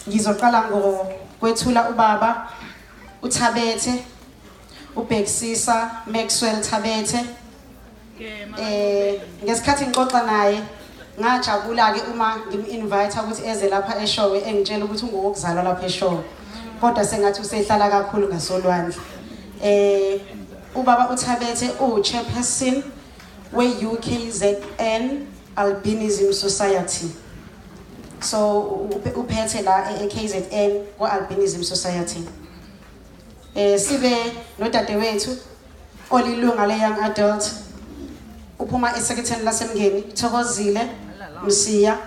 Ngizoqala ngokwethula ubaba uThabethe uBhekisisa Maxwell Thabethe. Ngesikhathi ngixoxa naye ngajabula ke uma ngim-invite ukuthi eze lapha eShowe engitshela ukuthi ungokuzalwa lapha eShowe. Kodwa sengathi usehlala kakhulu ngasolwandle. Ubaba uThabethe chairperson we-UKZN Albinism Society. So uphethe la eKZN kwa-Albinism Society. Sibe nodadewethu olilunga le-young adult uphuma esekitheni lasemngeni Thokozile Msiya,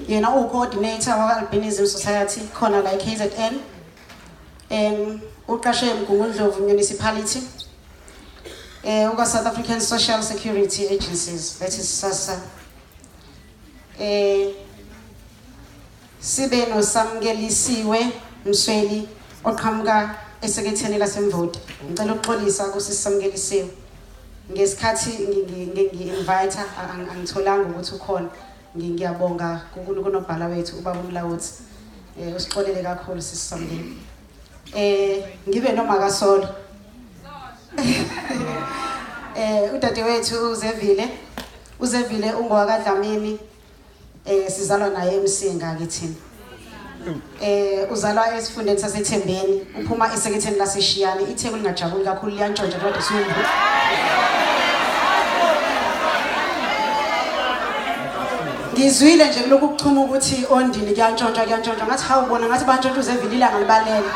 yena coordinator wa-Albinism Society khona la eKZN. Uqashe eMgungundlovu Municipality South African Social Security Agencies, that is SASSA. Sibe noSamngelisiwe Msweli oqhamuka esekitheni lasemvoti. Ngicela ukuxolisa kuSisamngelisiwe. Ngesikhathi ngi-invite angitholanga ukuthi ukhona. Ngiyabonga kunobhala wethu ubaba uMlawuthi. Usixolele kakhulu Sisamngeli. Ngibe noMakasolo. Udadewethu uZevile ungowakaDlamini. Sizalwa naye eMsinga ke thina. Uzalwa esifundeni saseThembeni, uphuma esekitheni laseShiyane. Itheku lingajabuli kakhulu liyantshontsha kodwa siyumbu. Ngizwile nje lokhu kuchuma ukuthi ondini kuyantshontsha ngathi hawubona ngathi bantshontsha uZevile ilanga libalele.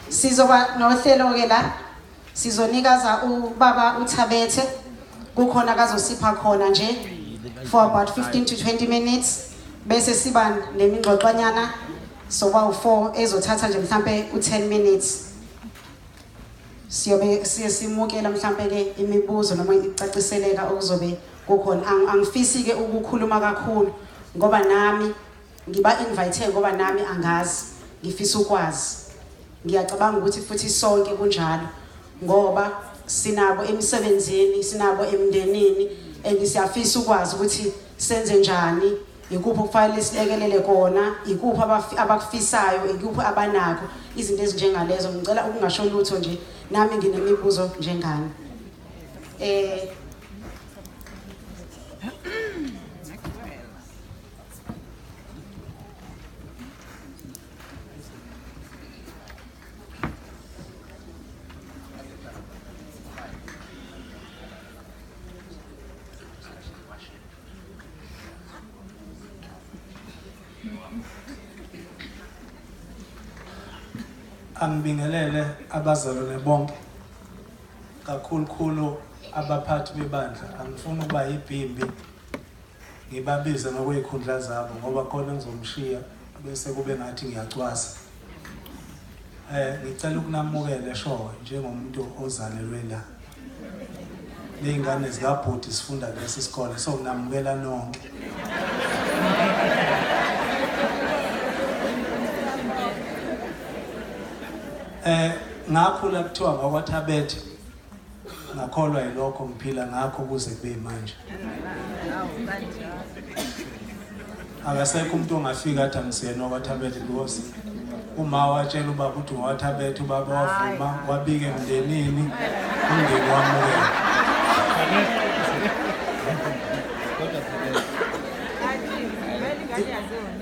Sizoba nohlelo ke la sizonikaza ubaba uThabethe kukhona kazosipha khona nje for about 15 to 20 minutes bese siba nemingxoxanyana soba u4 ezothatha nje mhlambe u10 minutes. Siyobe simukela mhlambe ke imibuzo noma icaciseleka okuzobe kukhona. Angifisi ke ukukhuluma kakhulu ngoba nami ngiba invite ngoba nami angazi ngifisa ukwazi. Ngiyacabanga ukuthi futhi sonke kunjalo ngoba sinabo emsebenzini, sinabo emndenini, siyafisa ukwazi ukuthi senze njani, ikuphi okufanele silekelele kona, ikuphi abakufisayo, ikuphi abanako, izinto ezinjengalezo. Ngicela ukungasho lutho nje, nami nginemibuzo njengani. Angibingelele abazalwane bonke kakhulu abaphathi bebandla. Angifuni ukuba yibhimbi ngibabize ngokwezikhundla zabo ngoba khona ngizomshiya bese kube ngathi ngiyacwasa. Ngicela ukunamukela eShowe njengomuntu ozalelwe la. Lezingane zikabhuti sifunda lesi sikole, so nginamukela nonke. Ngakhula kuthiwa ngakwaThabethe, ngakholwa yilokho ngiphila ngakho kuze kube manje. Akasekho umuntu ongafika athi angisiyena wakwaThabethe because uma watshela ubaba ukuthi ngowathabethe, ubaba wavuma wabika emndenini, umndeni wamukela.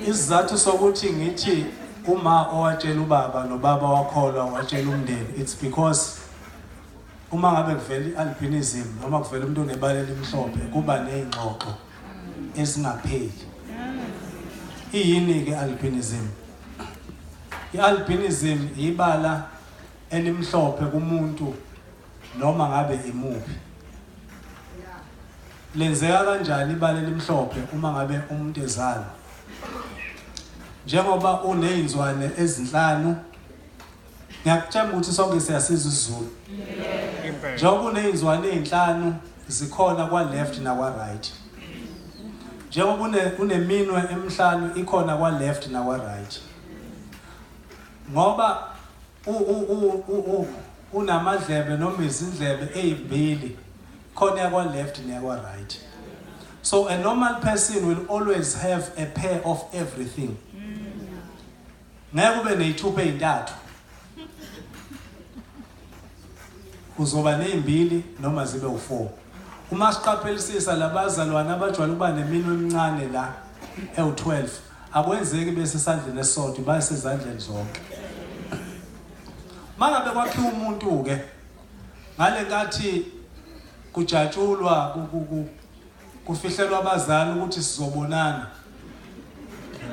Isizathu sokuthi ngithi uma owatshela ubaba nobaba wakholwa watshela umndeni, it's because uma ngabe kuvela i-albinism noma kuvela umuntu onebala elimhlophe kuba nezingxoxo ezingapheli. Iyini ke albinism? I-albinism ibala elimhlophe kumuntu noma ngabe imuphi. Lenzeka kanjani ibala elimhlophe uma ngabe umuntu ezalwa? Njengoba uneyinzwane ezinhlanu, ngiyakutshela ukuthi sonke siyasizwa isiZulu. Njengoba uneyinzwane ezinhlanu zikhona kwa left na kwa right. Njengoba uneminwe emihlanu ikhona kwa left na kwa right. Ngoba unamadlebe noma izindlebe ezimbili khona kwa left na kwa right. So a normal person will always have a pair of everything. Ngeke ube neyithuphe ezintathu. Uzoba nezimbili noma zibe u4. Uma siqaphelisisa labazalwane abajwayele ukuba neminwe emincane la e12 akwenzeki bese esandleni esodwa bayisezandleni zonke. Mangabe kwakhiwa umuntu ke ngale nkathi kujatshulwa kufihlelwa abazali ukuthi sizobonana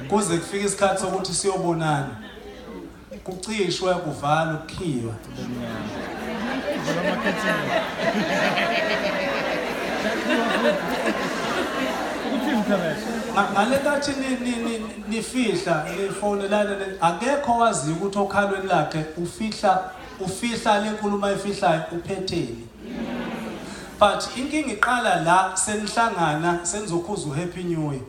kuze kufike isikhathi sokuthi siyobonana kucishwe kuvalwa ukukhiwa ngale nkathi nifihla nifonelana akekho wazi ukuthi okhalweni lakhe ufihla lenkulumo efihlayo uphetheni. But inkinga iqala la senihlangana senizokhuza uHappy New Year.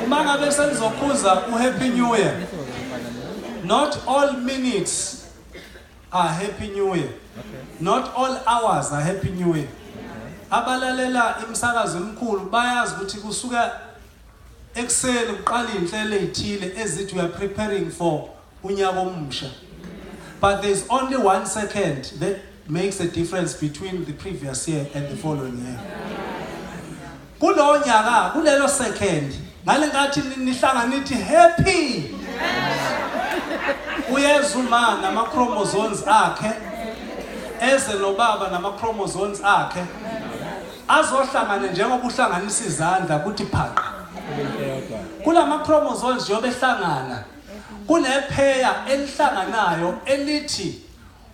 Uma ngabe senizokhuza uHappy New Year, not all minutes are Happy New Year. Not all hours are Happy New Year. Abalalela imsakazo emkhulu bayazi ukuthi kusuka ekseni uqala inhlelo ezithile ezithi we are preparing for unyaka omusha. But there's only 1 second that makes a difference between the previous year and the following year. Kulo nyaka kulelo second ngale ngathi nihlanga nithi happy. Uyezuma nama chromosomes akhe eze nobaba nama chromosomes akhe azohlangana njengoba uhlanganisa izandla kuthi phaqa. Kulama chromosomes njengoba ehlangana kunephaya elihlanganayo elithi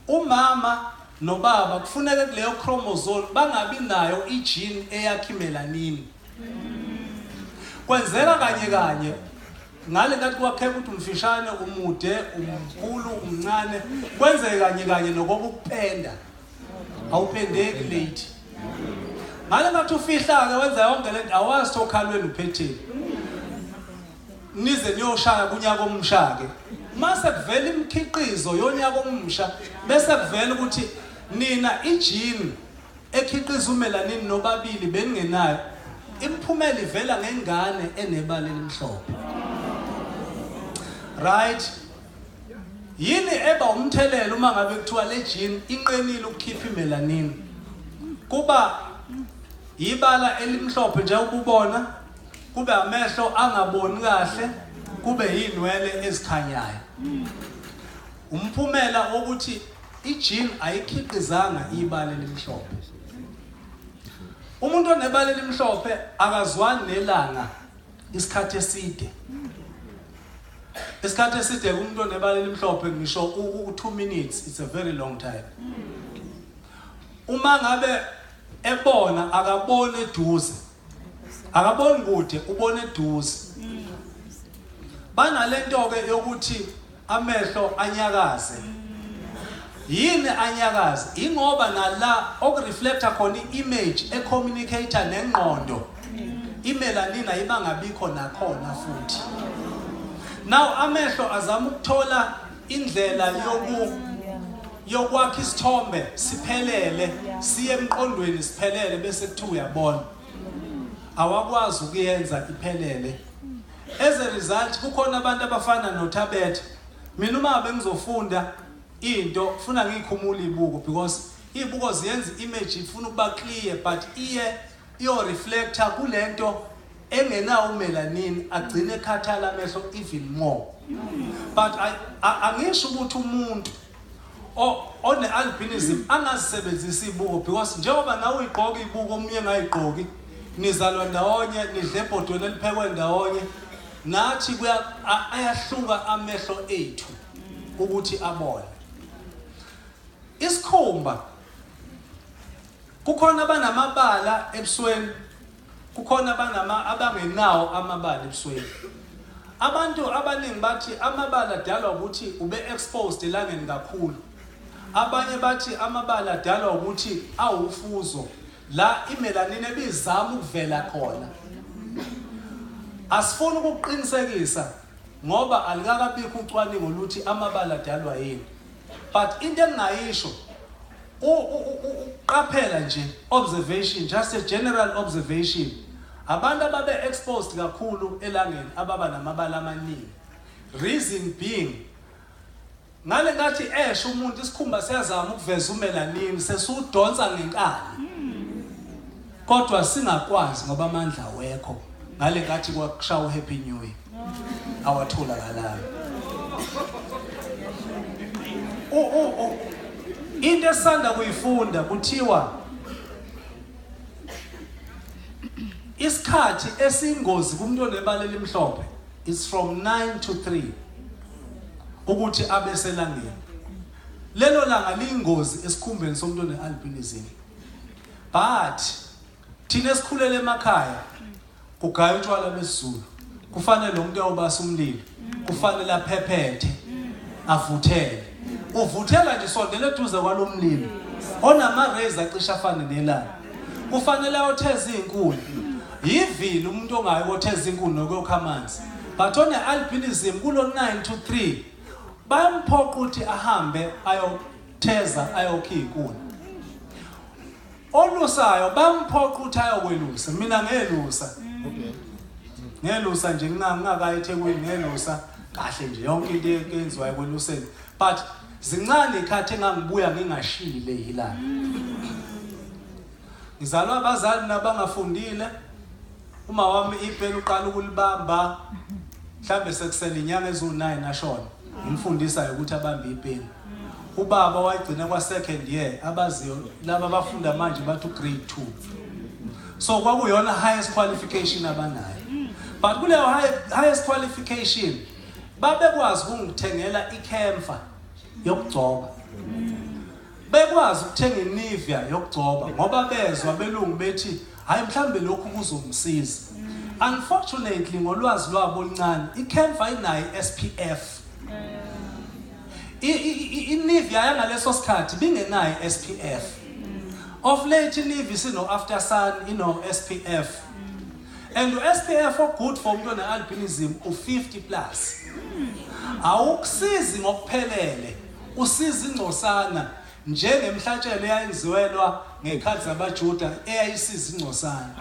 umama nobaba kufuneka kuleyo chromosome bangabi nayo igene eyakha melanin. Kwenzeka kanye ngale ngathi kwakheka ukuthi umfishane umude umkhulu umncane kwenzeka kanye nokuba ukupenda awupendeki late. Ngale ngathi ufihla ke wenza yonke lento awazi okhalweni uphetheni. Nize niyoshaya kunyaka omshake. Mase kuvela imikhiqizo yonyaka omusha bese kuvela ukuthi nina igene ekhiqiza umelanin nobabili beningenayo imphumela ivela ngengane enebala elimhlophe. Right? Yini eba umthelelo uma ngabe kuthiwa le gene inqenile ukukhipha imelanin? Kuba ibala elimhlophe nje ukubona, kube amehlo angaboni kahle, kube yinwele ezikhanyayo. Umphumela ukuthi igene ayikhiqizanga ibala elimhlophe. Umuntu onebala elimhlophe akazwani nelanga isikhathi eside. Isikhathi eside umuntu onebala elimhlophe ngisho u2 minutes, it's a very long time. Uma ngabe ebona akabona eduze. Akaboni kude ubona eduze. Banalento ke yokuthi amehlo anyakaze. Yini anyakaze? Ingoba nala okureflecta khona iimage ecommunicator nengqondo. Imelanin ayibangabikho nakhona futhi. Now amehlo azama ukuthola indlela yokwakha isithombe siphelele siye emqondweni siphelele bese kuthi uyabona. Awakwazi ukuyenza iphelele. As a result kukhona abantu abafana noThabethe. Mina uma bengizofunda into kufuna ngikhumula ibuko because ibuko ziyenza image ifuna ukuba clear but iyo reflector kulento engenawo umelanin agcine ekhathala amehlo even more. But angisho ukuthi umuntu one albinism angasebenzisa ibuko because njengoba nawe uyigqoka ibuko omunye ngayigqoki nizalwa ndawonye nidle ebhodweni eliphekwe ndawonye nathi ayahluka amehlo ethu ukuthi abone. Isikhumba kukhona abanamabala ebusweni kukhona abangenawo amabala ebusweni. Abantu abaningi bathi amabala adalwa ukuthi ube exposed elangeni kakhulu. Abanye bathi amabala adalwa ukuthi awufuzo la imelanin ebizama ukuvela khona. Asifuna ukuqinisekisa ngoba alikakabikho ucwaningo luthi amabala adalwa yini. But into engayisho uqaphela nje observation, just a general observation. Abantu ababe exposed kakhulu elangeni ababa namabala amaningi. Reason being ngale ngathi esho umuntu isikhumba siyazama ukuveza umelanin sesudonsa ngenkani. Kodwa singakwazi ngoba amandla wekho ngale ngathi kwakushawa happy new year. Awathola kalayo. Into esanda kuyifunda kuthiwa isikhathi esingozi kumuntu onebala elimhlophe is from 9 to 3 ukuthi abe selangeni. Lelo langa liyingozi esikhumbeni somuntu onealbinism. But thina esikhulele emakhaya kugaya utshwala besizulu kufanele umuntu ayobasa umlilo kufanele aphephethe avuthele. Uvuthela nje sondele eduze kwalomlilo onama rays acisha afane nelanga kufanele ayotheza izinkuni yivile umuntu ongayi kotheza izinkuni nokuyokha amanzi. But one albinism kulo 9 to 3 bamphoqa ukuthi ahambe ayotheza ayokha izinkuni. Olusayo bamphoqa ukuthi ayokwelusa. Mina ngelusa ngelusa nje ngingakayi eThekwini ngelusa kahle nje yonke into eyenziwa ekweluseni. But zincane ikhathi engangibuya ngingashile yilana. Ngizalwa abazali nabangafundile. Uma wami iphela uqala ukulibamba mhlambe sekusele inyanga ezu9 ashona. Ngimfundisa ukuthi abambe iphela. Ubaba wayigcina kwa second year abaziyo laba abafunda manje bathu grade 2. So kwakuyona highest qualification abanayo. But kuleyo highest qualification babekwazi ukungithengela iCamphor yokugcoba. Bekwazi ukuthenga iNivea yokugcoba ngoba bezwa belungu bethi hayi mhlambe lokhu kuzomsiza. Unfortunately ngolwazi lwabo oluncane iCamphor inayo SPF. iNivea yangaleso sikhathi bingenayo SPF. Of late iNivea sino after sun ino SPF. And SPF are good for umuntu onealbinism u50 plus. Awukusizi ngokuphelele, usiza ingcosana njengemhlatshelo eyayenziwelwa ngekhathi zabaJuda eyayisiza ingcosana.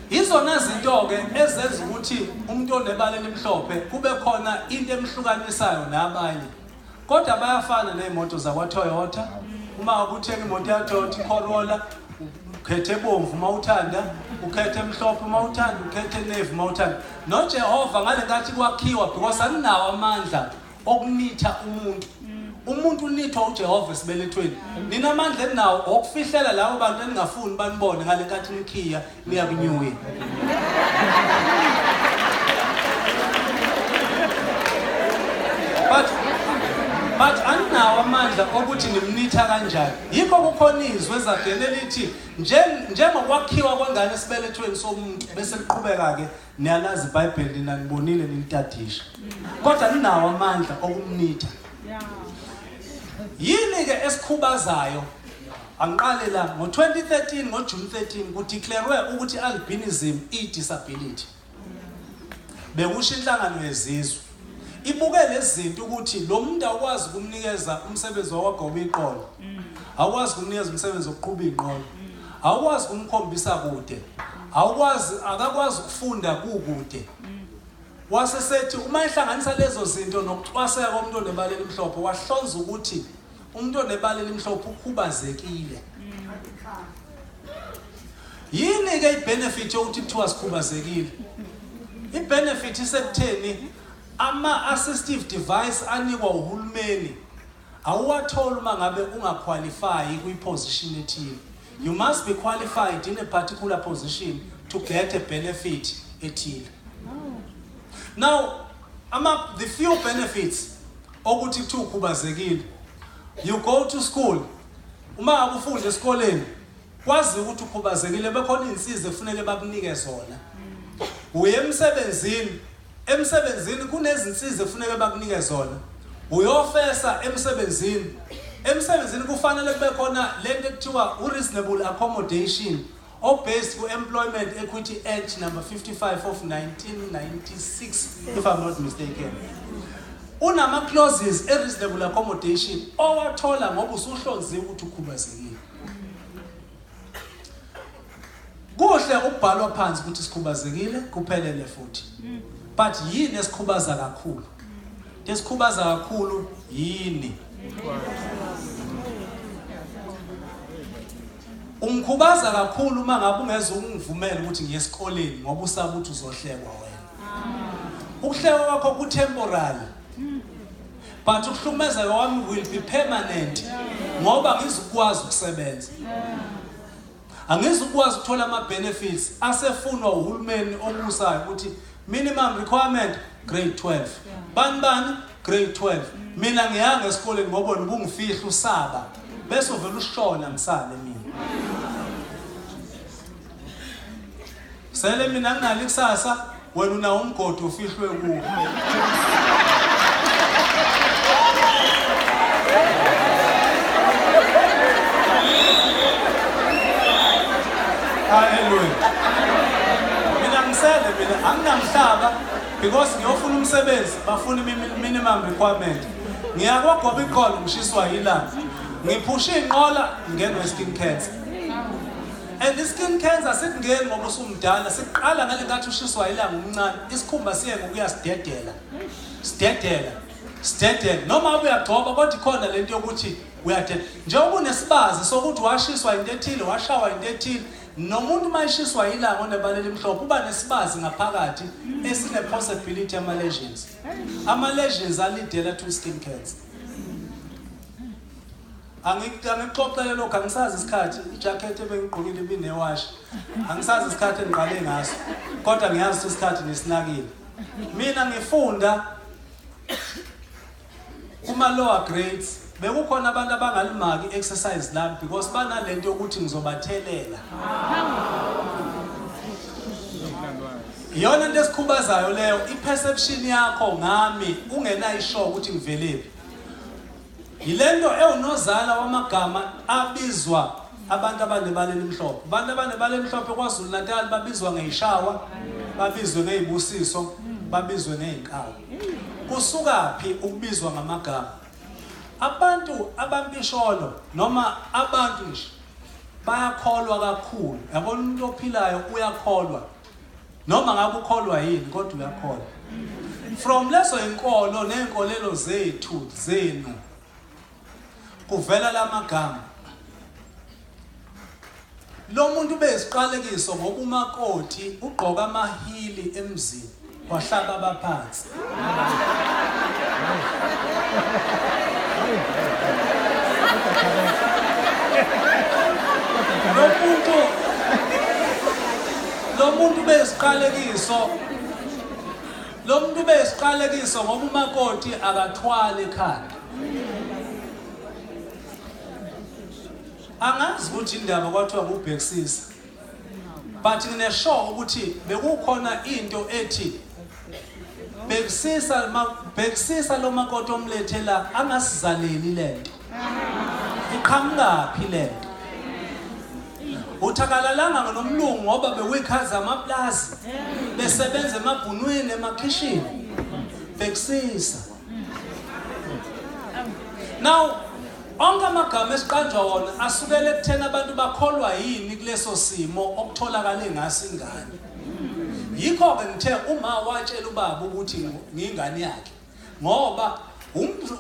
Izona zinto ke ezenza ukuthi umuntu onebala elimhlophe kube khona into emhlukanisayo nabanye. Kodwa bayafana neemoto zakwaToyota. Uma ukuthenga imoto yaToyota iCorolla, ukhethe ebomvu mawuthanda, ukhethe emhlophe mawuthanda, ukhethe navy mawuthanda. NoJehova ngale ngathi kwakhiwa because aninawo amandla okunitha umuntu. Umuntu unithwa uJehova esibelethweni. Nina amandla enawo okufihlela labo bantu eningafuni banibone ngale ngathi nikhiya niyakunyuye. But aninawo amandla ukuthi nimnitha kanjani. Yikho kukhona izwe ezadela lithi njengokwakhiwa kwengane esibelethweni somuntu bese liqhubeka ke niyalazi iBhayibheli ninanibonile nilitadisha. Kodwa ninawo amandla okumnitha. Yini ke esikhubazayo angiqale la ngo2013 ngoJune 13 kudeclarewe ukuthi albinism i-disability. Bekusho inhlangano yezizwe ibuke lezi zinto ukuthi lo muntu akwazi ukumnikeza umsebenzi wagoba iqolo. Akwazi ukumnikeza umsebenzi wokuqhuba iqolo. Akwazi ukumkhombisa kude. Akakwazi ukufunda kukude. Wasesethi uma ehlanganisa lezo zinto nokucwaseka komuntu onebala elimhlophe wahlonza ukuthi umuntu onebala elimhlophe ukhubazekile. Yini ke ibenefit yokuthi kuthiwa sikhubazekile? Ibenefit isekutheni ama-assistive device anikwa uhulumeni awuwathola uma ngabe ungaqualify kwi-position ethile. You must be qualified in a particular position to get a benefit ethile. Now, the few benefits okuthi kuthiwa ukhubazekile. You go to school. Uma akufunda esikoleni, kwazi ukuthi ukhubazekile bekhona izinsiza efuneke bakunike zona. Uye emsebenzini kunezinsiza efuneke bakunike zona. Uyofesa emsebenzini kufanele kube khona lento ekuthiwa reasonable accommodation based on Employment Equity Act number 55 of 1996, if I'm not mistaken. Unama clauses reasonable accommodation owathola ngoba usuhlonze ukuthi ukhubazekile. Kuhle ukubhalwa phansi ukuthi sikhubazekile kuphelele futhi. But yini esikhubaza kakhulu? Esikhubaza kakhulu yini? Umkhubaza kakhulu mangabe ungeze ungivumela ukuthi ngiye esikoleni ngoba usaba ukuthi uzohlekwa wena. Ukuhlekwa kwakho ku temporary. But ukuhlukumeza kwami will be permanent ngoba ngizokwazi ukusebenza. Angizukwazi ukuthola ama benefits asefunwa uhulumeni obusayo ukuthi minimum requirement grade 12. Bani grade 12. Mina ngiyanga esikoleni ngoba ubungifihla usaba bese uvela ushona ngisale mina. Sele mina nginali kusasa wena una umgodi ufihlwe kuwo. Hallelujah. Mina ngisele mina anginamhlaba because ngiyofuna umsebenzi bafuna minimum requirement. Ngiyakwagoba iqolo ngishiswa yilanga. Ngiphusha inqola ngenwe skin cancer. And the skin cancer sikungeni ngoba usumdala siqala ngale ngathi ushiswa yilanga umncane isikhumba siye ngokuya sidedela. Sidedela noma uyagcoba kodwa ikhona lento yokuthi uyadedela. Njengoba unesibazi sokuthi washiswa into ethile washawa into ethile nomuntu mayishiswa yilanga onebalele emhlophe uba nesibazi ngaphakathi esine possibility ama lesions. Ama lesions alidela to skin cancer. Angixoxele lokho angisazi isikhathi ijacket ebengigqokile ibinewash. Angisazi isikhathi engiqale ngaso. Kodwa ngiyazi ukuthi isikhathi nesinakile. Mina ngifunda kuma lower grades bekukhona abantu abangalimaki exercise lami because banalento yokuthi ngizobathelela. Iyona into esikhubazayo leyo iperception yakho ngami ungenayo isho ukuthi ngivelephi. Yilento ewunozala wamagama abizwa abantu abanebaleni emhlophe. Abantu abanebaleni emhlophe kwaZulu Natal babizwa ngeishawa, babizwe ngezibusiso, babizwe ngeinkawu. Kusukaphi ukubizwa ngamagama? Abantu abambisholo noma abantu nje bayakholwa kakhulu. Yabona umuntu ophilayo uyakholwa. Noma ngabe ukholwa yini kodwa uyakholwa. From leso inkolo nenkolelo zethu zenu kuvela lamagama. Lo muntu beziqalekiso ngoba umakoti ugqoka amahili emzini wahlaba abaphansi. Lo muntu beziqalekiso ngoba umakoti akathwala ekhanda. Angazi ukuthi indaba kwathiwa ngubhekisisa. But nginesho ukuthi bekukhona into ethi bhekisisa lo makoti omlethela angasizaleli lento. Iqhamukapi lento? Uthakalalanga nomlungu ngoba bewikhaza amaplazi besebenza emabhunwini emakhishini. Bhekisisa. Now onke amagama esiqanjwa wona asukele ekuthena abantu bakholwa yini kuleso simo okutholakala ngaso ingane. Yikho ke ngithe uma watshela ubaba ukuthi ngingane yakhe ngoba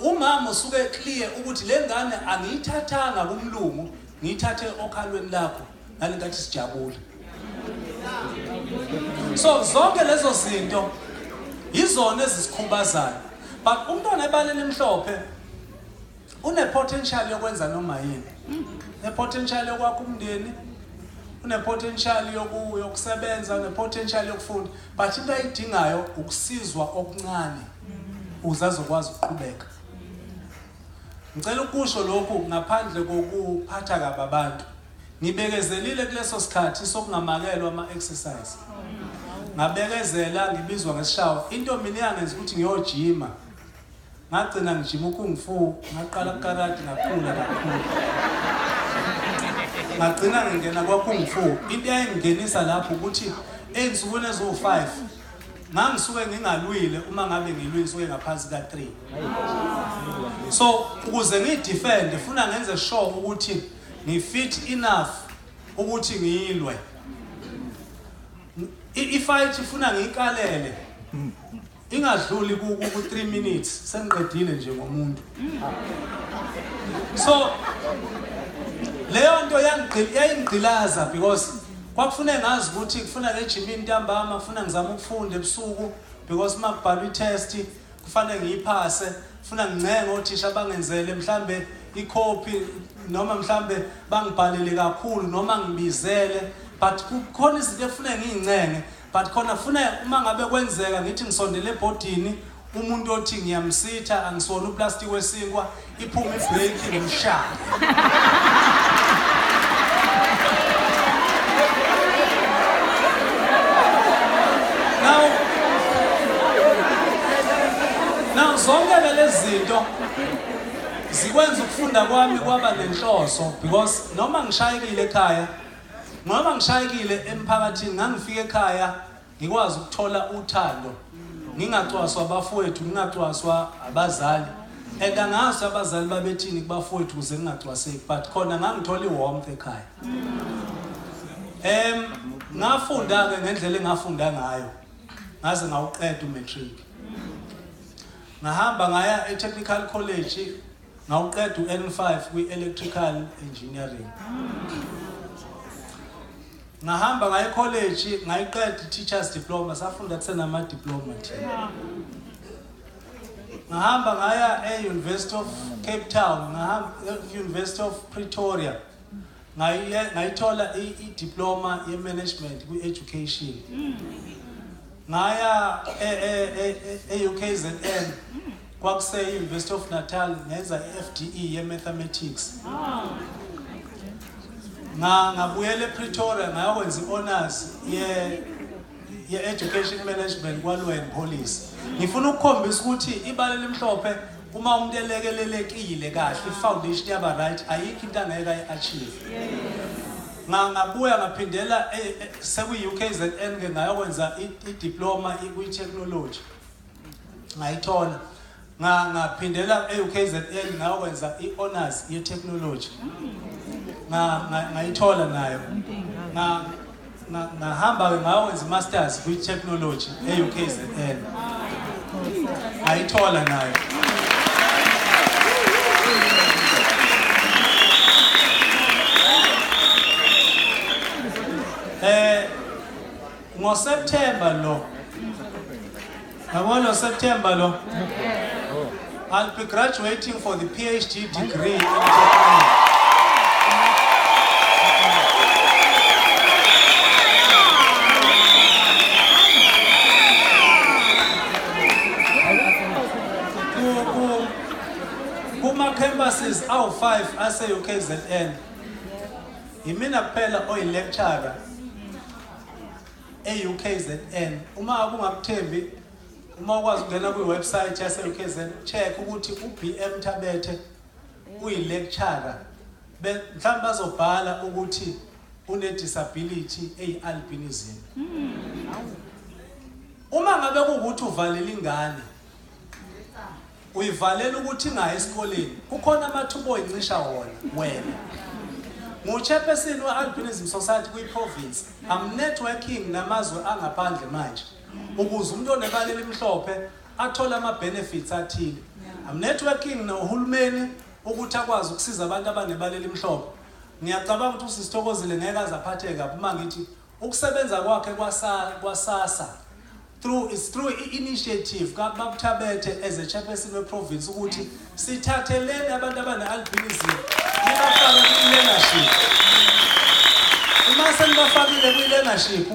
umama usuke clear ukuthi lengane angiyithathanga kumlungu ngiyithathe okhalweni lakho nalengathi sijabule. So zonke lezo zinto izona ezisikhubazayo. But umntwana ebaleni emhlophe une potential yokwenza noma yini. Ne potential yokwakha umndeni, une potential yokusebenza, une potential yokufunda, but into ayidingayo ukusizwa okuncane uzazokwazi ukuqhubeka. Ngicela ukusho lokhu ngaphandle kokuphatha kabi abantu. Ngibekezelile kuleso sikhathi sokungamakelwa ama exercise. Ngabekezela ngibizwa ngesishawa. Into mina yangenza ukuthi ngiyojima. Ngagcina ngijima ukungifu, ngaqala karate ngakhula kakhulu. ngagcina ngingena kwaKung Fu. Into eyayingenisa lapho ukuthi ensukwini ezo5 ngangisuke ngingalwile uma ngabe ngilwisuke ngaphansi ka3. So ukuze ngidefend ufuna ngenze sure ukuthi ngifit enough ukuthi ngiyilwe. Ifight ifuna ngiyikalele. Ingadluli ku 3 minutes sengiqedile nje ngomuntu. So leyo nto yayingqilaza because kwakufune ngazi ukuthi kufuna ngejimini ntambama kufuna ngizama ukufunda ebusuku because makubhalwa itest kufanele ngiyiphase kufuna ngincenge othisha bangenzele mhlambe icopy noma mhlambe bangibhalele kakhulu noma ngibizele but kukhona izinto efuna ngiyincenge but khona funa uma ngabe kwenzeka ngithi ngisondele ebhodini umuntu othi ngiyamsitha angisona uplastic wesinkwa iphuma ibreak ngimshaya. Now zonke lezi zinto zikwenza ukufunda kwami kwaba nenhloso because noma ngishayekile ekhaya noma ngishayekile emphakathini ngangifika ekhaya ngikwazi ukuthola uthando ngingacwaswa abafowethu ngingacwaswa abazali angazi abazali babethini kubafowethu kuze ngingacwaseki but khona ngangithola iwarmth ekhaya. Ngafunda ke ngendlela engafunda ngayo ngaze ngawuqeda umatric ngahamba ngaya eTechnical College ngawuqeda uN5 kwi-electrical engineering. Ngahamba ngaya college ngayiqeda teachers diploma safunda kusenama diploma thina. Ngahamba ngaya e-University of Cape Town ngahamba e-University of Pretoria ngayithola i-diploma ye-management kwi-education. Ngaya e-UKZN kwakuse University of Natal ngenza i-FDE ye-mathematics. Ngabuyela ePretoria ngayokwenza i-honors ye-education management kwaLwen Police. Ngifuna ukukhombisa ukuthi ibala lemhlophe uma umuntu elekelelekile kahle i-foundation yaba right ayikho into angeke ayi-achieve. Ngabuya ngaphindela sekwi-UKZN ke ngayokwenza i-diploma kwi-technology ngayithola. Ngaphindela e-UKZN ngayokwenza i-honors ye-technology ngayithola nayo. Ngahamba ke ngayokwenza i-masters kwi-technology e-UKZN ngayithola nayo. September lo. September lo. I'll be graduating for the PhD degree in technology. Kuma campuses awu5 ase UKZN. Imina kuphela oyi-lecturer e-UKZN. Uma akungakuthembi uma ukwazi ukungena kwi-website yase-UKZN check ukuthi uBM Thabethe uyi-lecturer mhlawumbe bazobhala ukuthi une-disability eyi-albinism. Uma ngabe kuwukuthi uvalela ingane uyivalela ukuthi ingayi esikoleni kukhona amathuba oyincisha wona wena. Ngu-chairperson we-Albinism Society kwi-province I'm networking namazwe angaphandle manje ukuze umuntu onebala elimhlophe athole ama-benefits athile. I'm networking nohulumeni ukuthi akwazi ukusiza abantu abanebala elimhlophe. Ngiyacabanga ukuthi uSisithokozile ngeke aze aphatheke kabi uma ngithi ukusebenza kwakhe kwaSASSA through initiative kaBaba Thabethe as a chairperson we-province ukuthi sithatheleni abantu abane-albinism nibafake kwi-learnership. Uma senibafakile kwi-learnership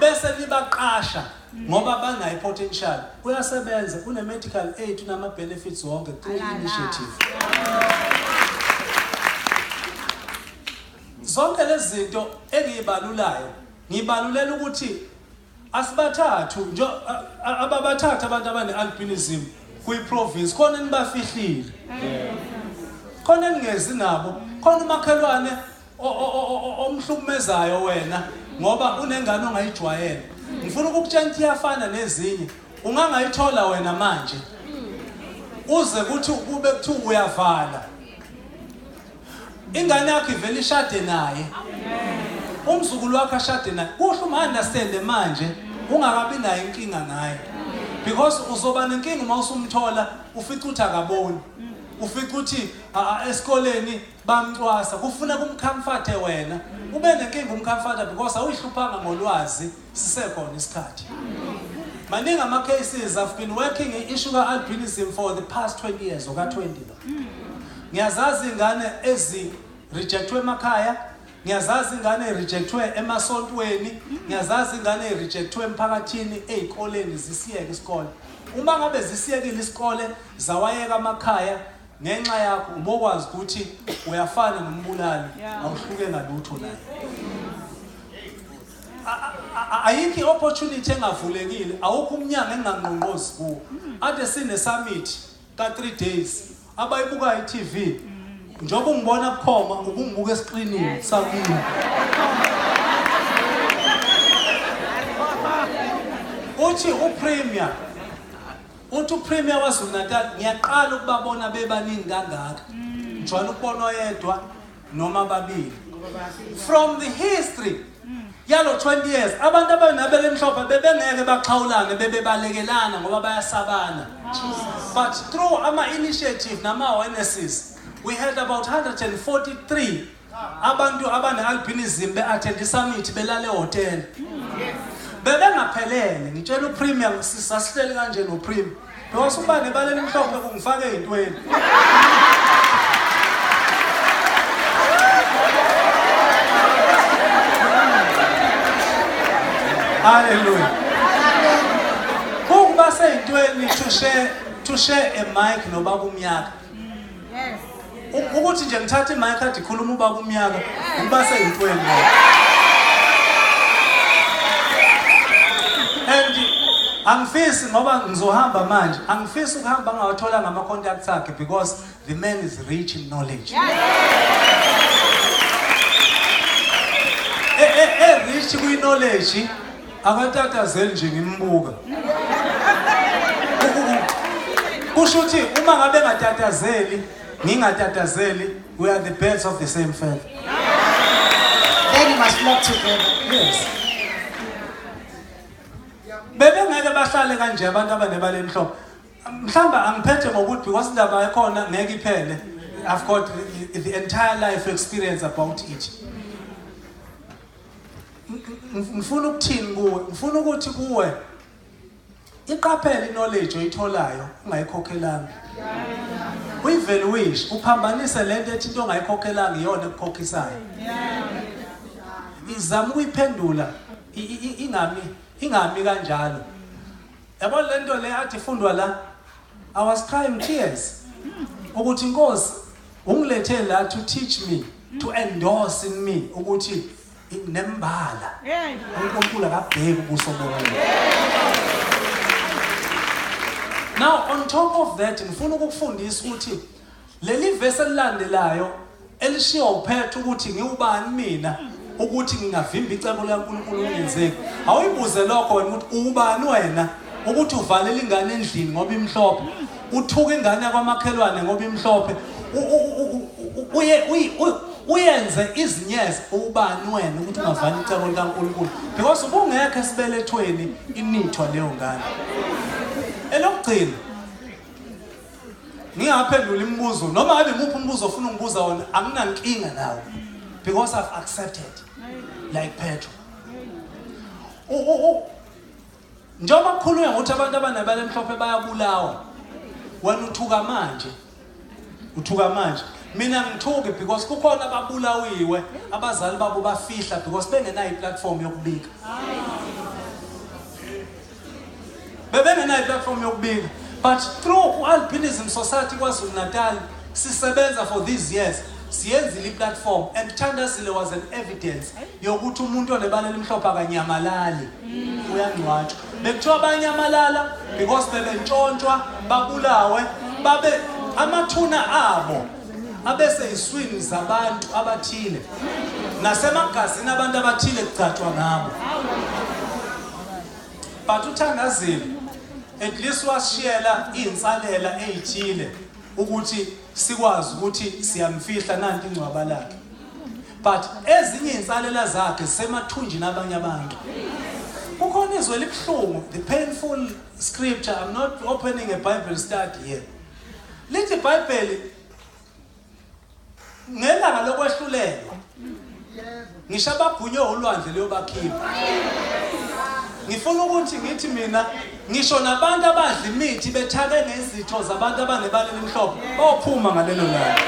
bese nibaqasha ngoba banayo i-potential. Uyasebenza, une-medical aid, unama-benefits wonke through initiative. Zonke lezi zinto engiyibalulayo ngibalulela ukuthi asibathathu nje ababathatha abantu abane-albinism kwi-province khona nibafihlile. Khona ningezi nabo. Khona umakhelwane omhlukumezayo wena ngoba unengane ongayijwayele. Ngifuna ukukutshela ukuthi iyafana nezinye. Ungangayithola wena manje. Uze kuthi kube kuthiwa uyavala. Ingane yakho ivela ishade naye. Umzukulu wakho ashade naye. Kuhle uma understand manje ungakabi nayo inkinga naye. Because uzoba nenkinga uma usumthola ufica ukuthi akaboni. Ufica ukuthi esikoleni bamcwasa kufuna kumcomforte wena. Ube nenkinga umcomforta because awuyihluphanga ngolwazi sisekhona isikhathi. Maningi ama cases I've been working in sugar albinism for the past 20 years or 20 lo. Ngiyazazi ingane ezi rejectwe emakhaya, ngiyazazi ingane rejectwe emasontweni, ngiyazazi ingane rejectwe emphakathini ezikoleni zisiyeke isikole. Uma ngabe zisiyekile isikole zawayeka emakhaya ngenxa yakho ubokwazi ukuthi uyafana nombulali awuhluke ngalutho naye. Ayikho opportunity engavulekile, awukho umnyango engangqonqozi kuwo. Ade sine summit ka 3 days abayibuka iTV njengoba ungibona bukhoma ubungibuka escreenini sakini. Uthi uPremier waZulu Natal ngiyaqala ukubabona bebaningi kangaka. Njalo ukubona oyedwa noma babili. From the history yalo 20 years abantu abanabele emhlophe bebengeke baxhawulane bebebalekelana ngoba bayasabana. But through ama initiative nama awarenesses we had about 143 abantu abane albinism beattend summit belale hotel. Bebengaphelele ngitshela uPremier sisasihleli kanje noPremier because uba nebaleni emhlophe kungifake ezintweni. Hallelujah. Ukuba seyintweni to share a mic nobaba umnyaka. Yes. Ukuthi nje ngithatha imic athi khuluma ubaba umnyaka ukuba seyintweni. And angifisi ngoba ngizohamba manje, angifisi ukuhamba ngawathola ngama contacts akhe because the man is rich in knowledge. Rich with knowledge. Akatatazeli nje ngimbuka. Kusho ukuthi uma ngabe ngatatazeli ngingatatazeli we are the birds of the same feather. Then you must flock together. Yes. Bebe ngeke bahlale kanje abantu abanebale emhlophe. Mhlamba angiphethe ngokuthi because indaba ekhona ngeke iphele. I've got the entire life experience about it. Ngifuna ukuthini kuwe, ngifuna ukuthi kuwe iqaphele knowledge oyitholayo ungayikhokhelanga. Uyivaluation uphambanise lento ethi into ongayikhokhelanga iyona ekukhokhisayo. Izama ukuyiphendula ingami kanjalo. Yabo lento le athi ifundwa la I was crying tears. Ukuthi Nkosi ungilethe la to teach me, to endorse in me ukuthi nembala. uNkulunkulu akabheki ubuso bomuntu. Now on top of that ngifuna ukukufundisa ukuthi leli verse elilandelayo elishiya uphethe ukuthi ngiubani mina ukuthi ngingavimba icebo likaNkulunkulu ungenzeki. Awuyibuze lokho wena ukuthi ubani wena ukuthi uvalela ingane endlini ngoba imhlophe, uthuka ingane yakwamakhelwane ngoba imhlophe, uyenze izinyezi ubani wena ukuthi ungavala icebo likaNkulunkulu because ubungekho esibelethweni inithwa leyo ngane. Elokugcina ngiyaphendula imibuzo noma ngabe nguphi umbuzo ofuna ungibuza wona anginankinga nawo because I've accepted like Petro. Njengoba kukhulunywa ukuthi abantu abanebala emhlophe bayabulawa wena uthuka manje mina ngithuke because kukhona ababulawiwe abazali babo bafihla because bengenayo iplatform yokubika. Bebengenayo iplatform yokubika. But through Albinism Society KwaZulu Natal sisebenza for these years siyenzile iplatform and Thandazile was an evidence yokuthi umuntu onebala elimhlophe akanyamalali uyangcwatshwa. Bekuthiwa banyamalala because bebentshontshwa babulawe babe amathuna abo abese iswini zabantu abathile nasemagazini abantu abathile kucatshwa ngabo. But uThandazile at least wasishiyela insalela ezithile ukuthi sikwazi ukuthi siyamfihla nanti ingcwaba lakhe. But ezinye insalela zakhe semathunjini abanye abantu. Kukhona izwe libhlungu, the painful scripture. I'm not opening a Bible study here. Lithi iBhayibheli ngelanga lokwehlulelwa ngisho ababhunywe ulwandle leyobakhipha. Ngifuna ukuthi ngithi mina ngisho nabantu abadla imithi bethake ngezitho zabantu abanebala elimhlophe bayophuma ngalelo langa.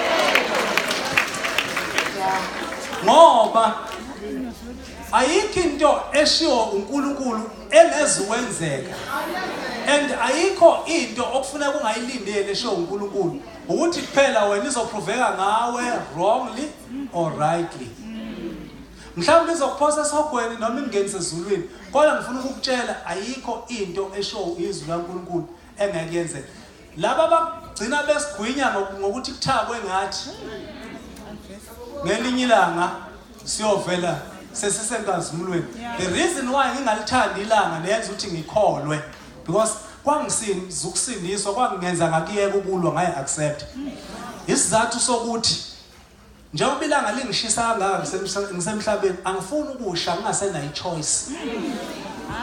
Ngoba ayikho into eshiwo uNkulunkulu engeziwenzeka. And ayikho into okufuna kungayilindele eshiwo uNkulunkulu ukuthi kuphela wena izoproveka ngawe wrongly or rightly. Mhlawumbe izokuphosa esogweni noma ingenise ezulwini. Kodwa ngifuna ukukutshela ayikho into eshiwo izwi laNkulunkulu engekuyenzeka. Laba abagcina besigwinya ngokuthi kuthakwe ngathi ngelinye ilanga siyovela sesisenkazimulweni. The reason why ngingalithandi ilanga neyenza ukuthi ngikholwe because kwangisiza ukusindiswa kwangenza ngakiyeka ukulwa ngaye accept. Isizathu sokuthi njengoba ilanga lingishisa kangaka ngisemhlabeni angifuni ukusha ngingasena ichoice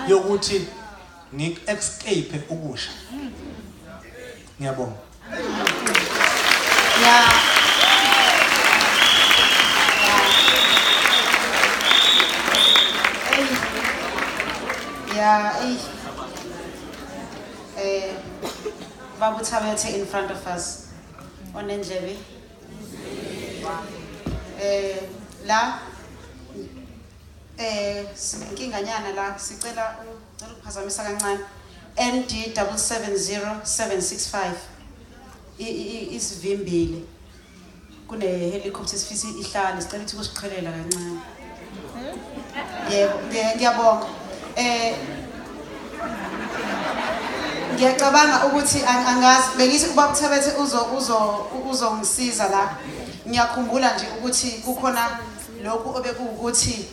yokuthi ngik-escape ukusha. Ngiyabonga. Babu Thabethe in front of us on Ndlebe. La sinkinganyana la sicela ukuphazamisa kancane. ND 770765 isivimbile kune helicopter sifisi ihlale sicela ukuthi kusiqhelela kancane. Yebo ngiyabonga. Ngiyacabanga ukuthi angazi bengithi uBaba Thabethe uzongisiza la. Ngiyakhumbula nje ukuthi kukhona lokhu obekuwukuthi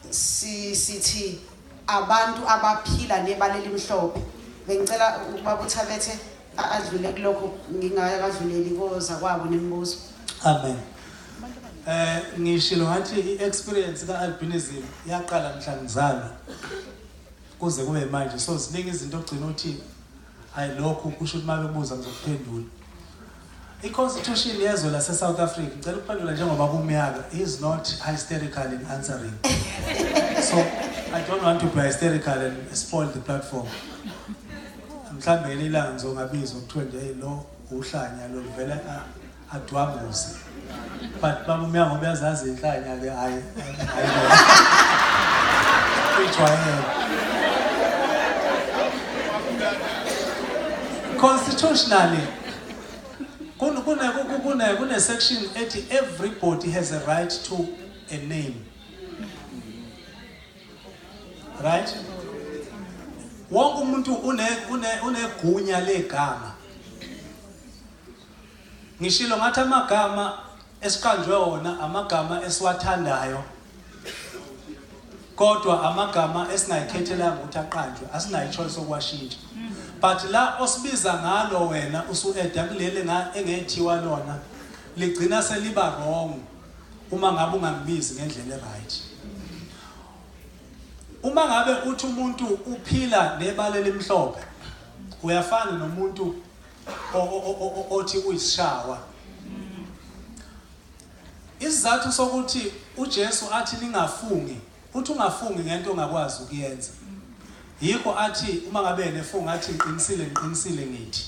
sithi abantu abaphila nebala elimhlophe. Bengicela uBaba Thabethe adlule kulokho ngingakadluleli koza kwabo nemibuzo. Amen. Ngishilo ngathi i-experience ka-albinism yaqala mhla ngizalwa kuze kube manje. So ziningi izinto ogcina uthi hayi lokho kusho ukuthi mabe buza ngizokuphendula. I-constitution yezwe lase South Africa ngicela ukuphendula njengoba kumyaka is not hysterical in answering. So I don't want to be hysterical and spoil the platform. Mhlambe ilanga ngizongabizwa kuthiwe nje lo uhlanya lo vele adwabuse. But baba umyango uyazazi inhlanya ke hayi constitutionally kune section ethi everybody has a right to a name. Right? Wonke umuntu unegunya legama. Ngishilo ngathi amagama esiqanjwe wona amagama esiwathandayo. Kodwa amagama esingayikhethelanga ukuthi aqanjwe asinayo ichoice okwashintsha. But la osibiza ngalo wena usueda kulele engethiwa lona ligcina seliba wrong uma ngabe ungambizi ngendlela right. Uma ngabe uthi umuntu uphila nebala elimhlophe uyafana nomuntu othi uyishawa. Isizathu sokuthi uJesu athi ningafungi uthi ungafungi ngento ongakwazi ukuyenza. Yikho athi uma ngabe nefunga athi ngiqinisile ngithi.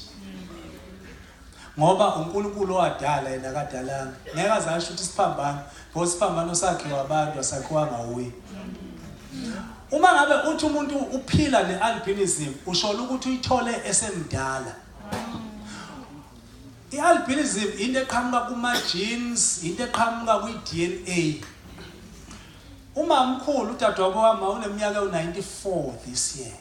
Ngoba uNkulunkulu owadala yena akadalanga. Ngeke azasho ukuthi siphambana ngoba siphambano sakhe wabantu asakhiwa ngawuye. Uma ngabe uthi umuntu uphila nealbinism usho ukuthi uyithole esemdala. I-albinism into eqhamuka kuma genes, into eqhamuka kwi-DNA. Uma mkhulu udadewabo wami uneminyaka u94 this year.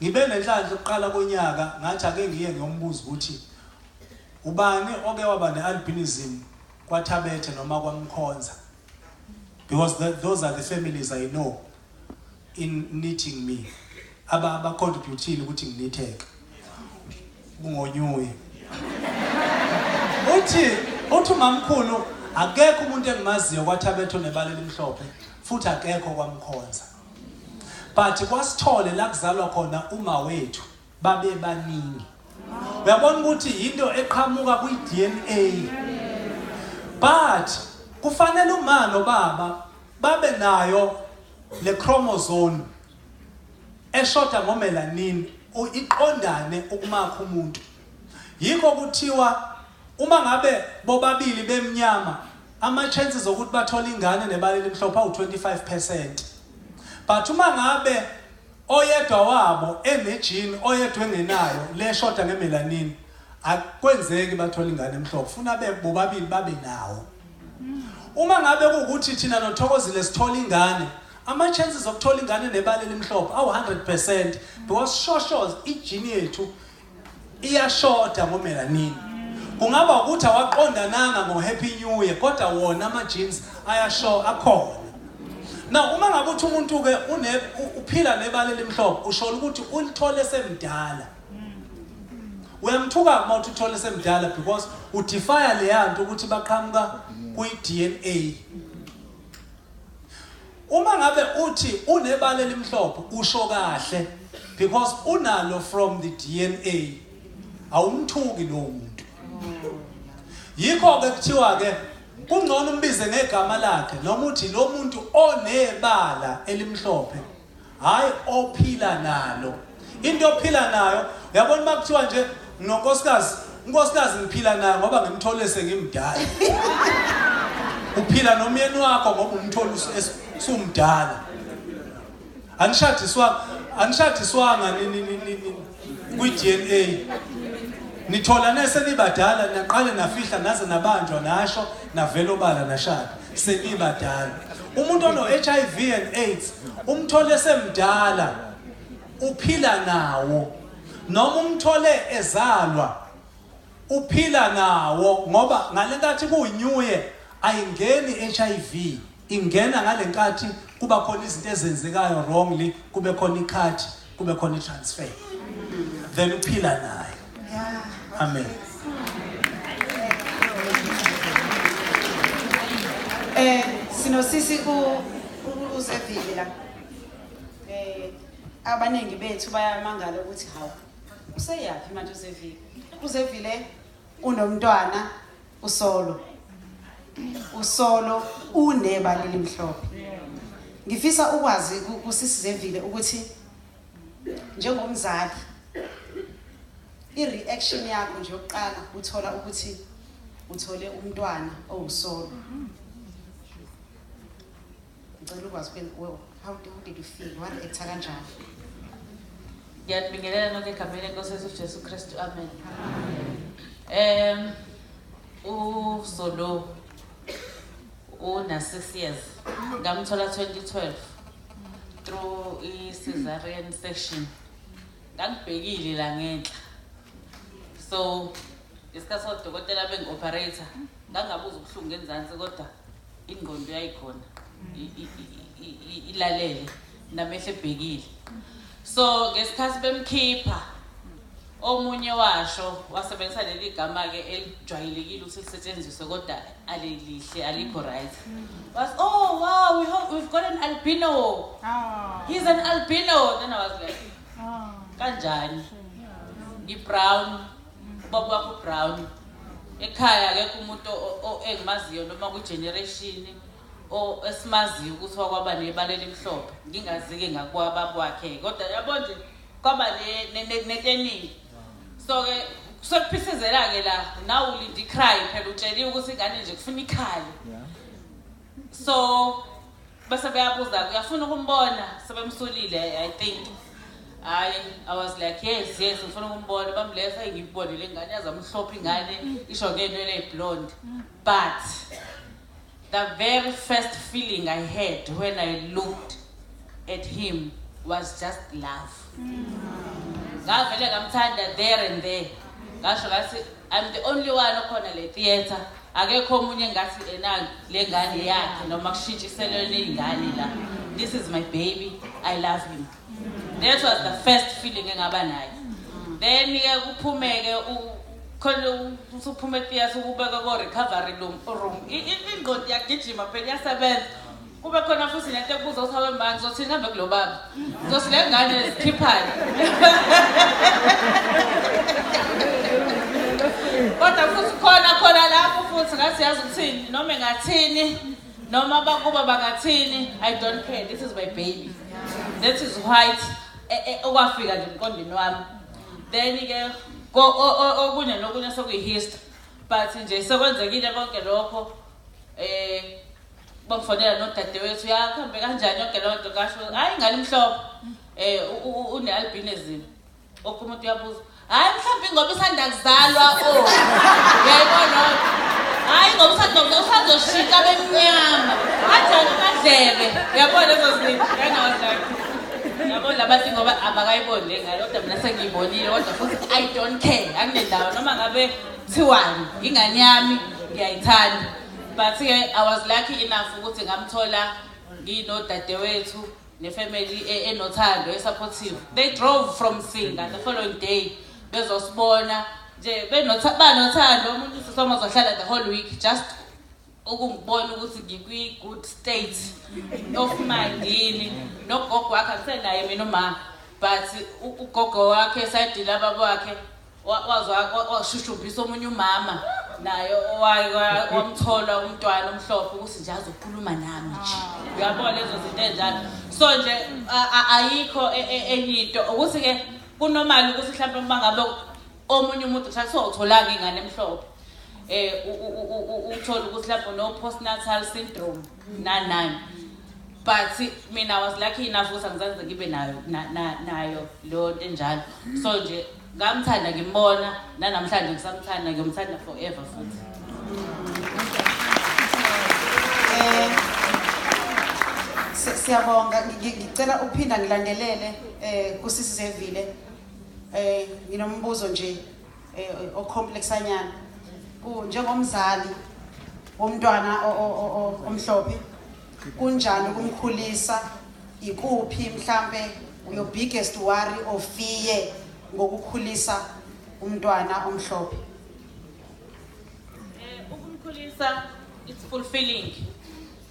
Ngibe nenhlanhla ukuqala konyaka ngathi ake ngiye ngiyombuza ukuthi ubani oke waba ne-albinism kwaThabethe noma kwaMkhonza? Because those are the families I know in knitting me. Aba contributile ukuthi nginitheke. Ungonyuye. Uthi mamkhulu akekho umuntu engimaziyo kwaThabethe onebala elimhlophe futhi akekho kwaMkhonza. But kwasithole la kuzalwa khona uma wethu babe baningi. Uyabona ukuthi into eqhamuka kwi-DNA. But kufanele uma nobaba babe nayo le chromosome eshoda ngomelanin iqondane ukumakha umuntu. Yikho kuthiwa uma ngabe bobabili bemnyama ama chances ukuthi bathola ingane nebala elimhlophe awu-25%. But uma ngabe oyedwa wabo enegene oyedwa engenayo le shoda ngemelanin akwenzeki bathola ingane emhlophe, funa bobabili babe nawo. Uma ngabe ukuthi thina noThokozile sithola ingane, ama chances okuthola ingane nebala elimhlophe awu-100% because shoshoz igene yethu iyashoda ngomelanin. Kungaba ukuthi awaqondananga ngoHappy New Year kodwa wona ama genes akhona. Now uma ngabe uthi umuntu ke uphila nebala elimhlophe usho ukuthi ulithole semdala. Uyamthuka uma uthole semdala because udefy le yanto ukuthi baqhamuka kwi-DNA. Uma ngabe uthi unebala elimhlophe usho kahle because unalo from the DNA. Awumthuki lo muntu. Yikho ke kuthiwa ke kungcono umbize ngegama lakhe noma uthi lo muntu onebala elimhlophe hayi ophila nalo. Into ophila nayo uyabona makuthiwa nje unkosikazi ngiphila nayo ngoba ngimthole sengimdala. Uphila nomyeni wakho ngoba umthole usumdala. Anishadiswanga kwi-DNA. Nithola nese nibadala naqale nafihla naze nabanjwa nasho navela obala nashada senibadala. Umuntu ono-HIV and AIDS umthole semdala uphila nawo noma umthole ezalwa uphila nawo ngoba ngalenkathi kuyiNew Year ayingeni HIV ingena ngalenkathi kuba khona izinto ezenzekayo wrongly kube khona ikhathi kube khona itransfer then uphila nayo. Amen. Sinosisi uZevile la. Abaningi bethu bayamangala ukuthi hawu useyapi manje uZevile. uZevile unomntwana uSolo. uSolo unebala elimhlophe. Ngifisa ukwazi kusisi Zevile ukuthi njengomzali i-reaction yakho nje yokuqala uthola ukuthi uthole umntwana owuSolo. Ngicela ukwazi how did you feel? What kanjani? Ngiyabingelela nonke egameni leNkosi yethu Jesu Kristu. Amen. uSolo una 6 years. Ngamthola 2012 through i-cesarean section. Ngangibhekile la ngenhla. So isikhathi odokotela bengi-operator ngangabuza ubuhlungu ngenzansi kodwa ingqondo yayikhona ilalele namehlo ebhekile. So ngesikhathi bemkhipha omunye washo wasebenzisa leli gama ke elijwayelekile ukuthi lisetshenziswe kodwa alilihle alikho right. Was oh wow we've got an albino. He's an albino. Then I was like kanjani? Brown baba wakho brown. Ekhaya akekho umuntu engimaziyo noma ku-generation esimaziyo ukuthi wakwaba nebala elimhlophe. Ngingazike ngakwababa wakhe kodwa yabona nje kwaba neteningi. So ke sekuphithizela ke la now ulindi cry phela utsheliwe ukuthi ingane nje kufuna ikhale. So bese beyabuza uyafuna ukumbona sebemsulile I think. I was like yes ngifuna ukumbona bamletha ngiyibone le ngane yazamhlophe ingane isho ngenwele eblonde. But the very first feeling I had when I looked at him was just love. Ngavele ngamthanda there and there. Ngasho ngathi I'm the only one okhona le theater. Akekho omunye ngathi ena le ngane yakhe noma kushintshiselene izingane la. This is my baby. I love him. That was the first feeling engaba nayo. Then kuphumeke khona usuphume theater ubeka ko recovery room. Ingqondo yagijima phela yasebenza. Kube khona futhi lento ekubuza ukuthi awe manje uzothi ngihambe kulo baba. Uzothi le ngane zikhiphani. Kodwa futhi khona lapho futhi ngathi yazi ukuthini noma engathini noma bakuba bangathini I don't care. This is my baby. That is white okwafika nje emqondweni wami. Then ke okunye nokunye sokuyihistory but nje sekwenzekile konke lokho bangifonela nodadewethu yakhambe kanjani yonke lonto ngasho hayi ingane imhlophe une albinism okumuntu uyabuza hayi mhlawumbe ngoba isanda kuzalwa uyayibona hayi ngoba usazoshika bemnyama kanjani amadlebe uyabona lezo zinto ngangawazaki yabona labathi ngoba abakayiboni le ngalo kodwa mina sengiyibonile kodwa futhi I don't care akunendawo noma ngabe thiwani ingane yami ngiyayithanda. But I was lucky enough ukuthi ngamthola nginodadewethu nefamily enothando supportive. They drove from Singa the following day bezosibona nje banothando umuntu sisoma zohlala the whole week just ukungibona ukuthi ngikwi good state of mind yini nogogo wakhe akusenaye mina uma but ugogo wakhe side laba bakhe washushumbisa omunye umama naye wamthola umntwana omhlophe ukuthi nje azokhuluma nami nje uyabona lezo zinto enjalo so nje ayikho enye into ukuthi ke kunormal ukuthi mhlawumbe mangabe omunye umuntu kuthiwa utholanga ingane emhlophe uthola ukuthi lapho no postnatal syndrome nani but mina I was lucky enough ukuthi angizange ngibe nayo lo nto enjalo so nje ngamthanda ngimbona namhlanje ngisamthanda ngiyomthanda forever futhi. Siyabonga ngicela ukuphinda ngilandelele kusisi Zevile nginombuzo nje ocomplexanyana njengomzali womntwana omhlophe kunjani ukumkhulisa ikuphi mhlambe your biggest worry or fear ngokukhulisa umntwana omhlophe? Ukumkhulisa it's fulfilling.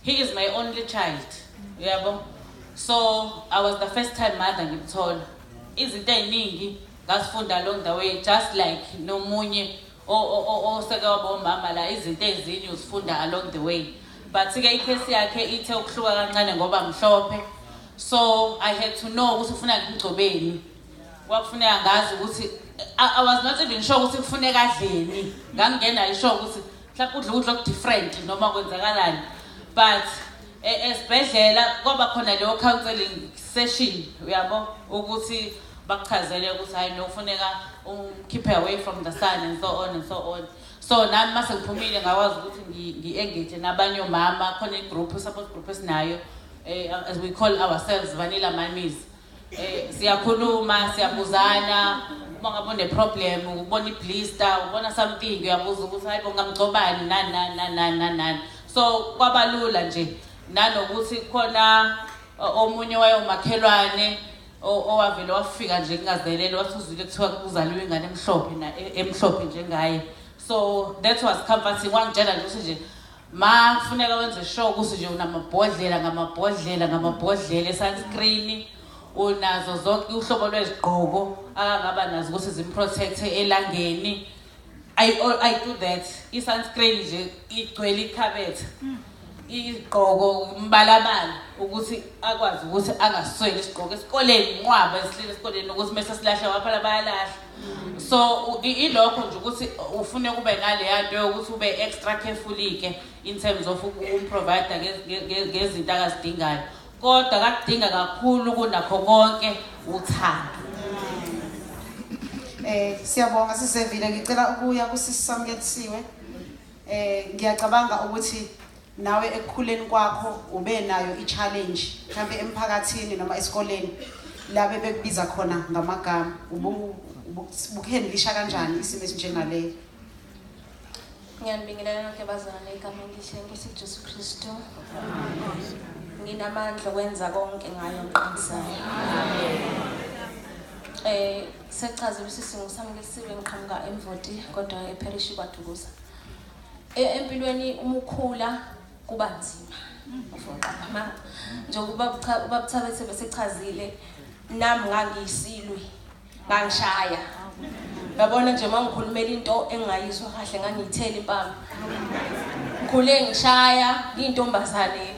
He is my only child. Yabo. So I was the first time mother ngimthola. Izinto eziningi ngasifunda along the way just like nomunye oseke wabomama la izinto ezinye uzifunda along the way. But ke icase yakhe ithe ukuhluka kancane ngoba mhlophe. So I had to know ukuthi ufuna ngigcobeni. Kwakufuneka ngazi ukuthi I was not even sure ukuthi kufuneka adleni. Ngangena isho ukuthi mhlawumbe udla ukudla different noma kwenzakalani. But esibhedlela kwaba khona leyo counseling session uyabo ukuthi bakuchazele ukuthi hayi nokufuneka keep away from the sun and so on and so on. So nami mase ngiphumile ngakwazi ukuthi ngi-engage nabanye omama khona igroup support group esinayo as we call ourselves Vanilla Mummies. Siyakhuluma siyabuzana uma ngabe une problem ubona iblister ubona something uyabuza ukuthi hayi bongamgcobani nani so kwabalula nje nanokuthi khona omunye wayomakhelwane owavele wafika nje kungazelele wathi uzwile kuthiwa kuzaliwe ingane emhlophe njengaye. So that was comforting. Wangitshela nje ukuthi nje ma kufuneka wenze sure ukuthi nje unamabhodlela sunscreen unazo zonke uhlobo lwezigqoko akangaba nazo ukuthi zimprotect elangeni. I do that. I-sunscreen nje igcwele ikhabethe igqoko umbalabala ukuthi akwazi ukuthi angasweli isigqoko esikoleni nqwaba esihlele esikoleni ukuthi mase silahle waphela bayalahla. So ilokho nje ukuthi ufune kube ngale yanto yokuthi ube extra careful ke in terms of umprovide ngezinto akazidingayo kodwa akudinga kakhulu kunakho konke uthando. Siyabonga sisevile ngicela ukuya kusisamkethiwe. Ngiyacabanga ukuthi nawe ekukhuleni kwakho ube nayo i-challenge mhlawumbe emphakathini noma esikoleni labe bekubiza khona ngamagama ubukhendlisha kanjani isimo esinjengaleyo? Ngiyanibingelela nonke bazalwane egameni elihle Nkosi Jesu Kristu. Nginamandla okwenza konke ngayo ngiqinisayo. Sechazile isisingo sami ngesiwe ngiqhamuka eMvoti kodwa eParish kwaDukuza. Empilweni umukhula kuba nzima. Ufoqama njengoba ubabuthabethe besechazile nami ngangiyisilwe ngangishaya. Ngabona nje mangikhulumela into engayizwa kahle ngangiyithela impama. Ngikhule ngishaya intombazane.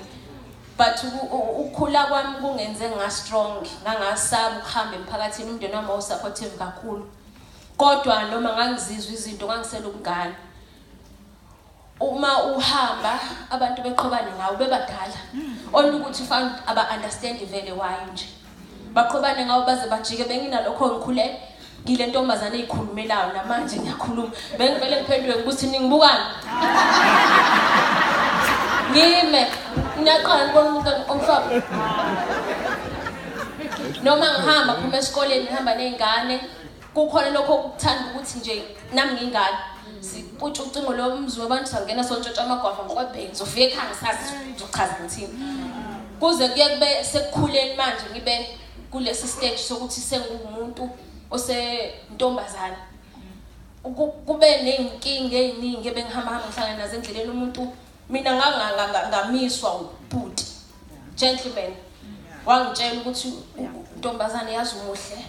But ukukhula kwami kungenze ngastrong, ngangasaba ukuhamba emphakathini umndeni wami awusupportive kakhulu. Kodwa noma ngangizizwa izinto ngangisela ubungane. Uma uhamba abantu beqhobane ngawo bebadala. Onukuthi ufana aba understand vele why nje. Baqhobane ngawo baze bajike benginalokho ngikhule ngile ntombazane ezikhulumelayo namanje ngiyakhuluma. Bengivele ngiphendule ukuthi ningibukani. Ngime ngiyaqala ngibona umuntu omhlophe. Noma ngihamba phuma esikoleni ngihamba nezingane kukhona lokho ukuthanda ukuthi nje nami ngingane siputsha ucingo lo mzwe abantu sangena sontshontsha amagwafa ngokwebhenki zofika ekhaya ngisazi uzochaza ngithini. Kuze kuye kube sekukhuleni manje ngibe kulesi stage sokuthi sengumuntu osentombazana. Kube nenkinga eziningi ebengihamba ngihlangana nazo endleleni umuntu mina ngamiswa ubhuti gentleman wangitshela ukuthi intombazane yazi umuhle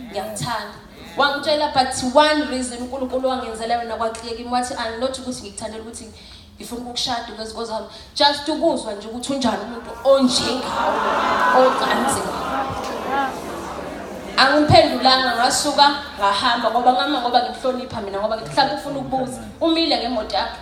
ngiyakuthanda. Wangitshela but one reason uNkulunkulu wangenzela yona kwaxike kimi wathi not ukuthi ngikuthandela ukuthi ngifuna ukukushada ngezigozami just ukuzwa nje ukuthi unjani umuntu onjengawo oqanzi. Angiphendulanga ngasuka ngahamba ngoba ngikuhlonipha mina ngoba ngihlala ufuna ukubuza umile ngemoto yakhe.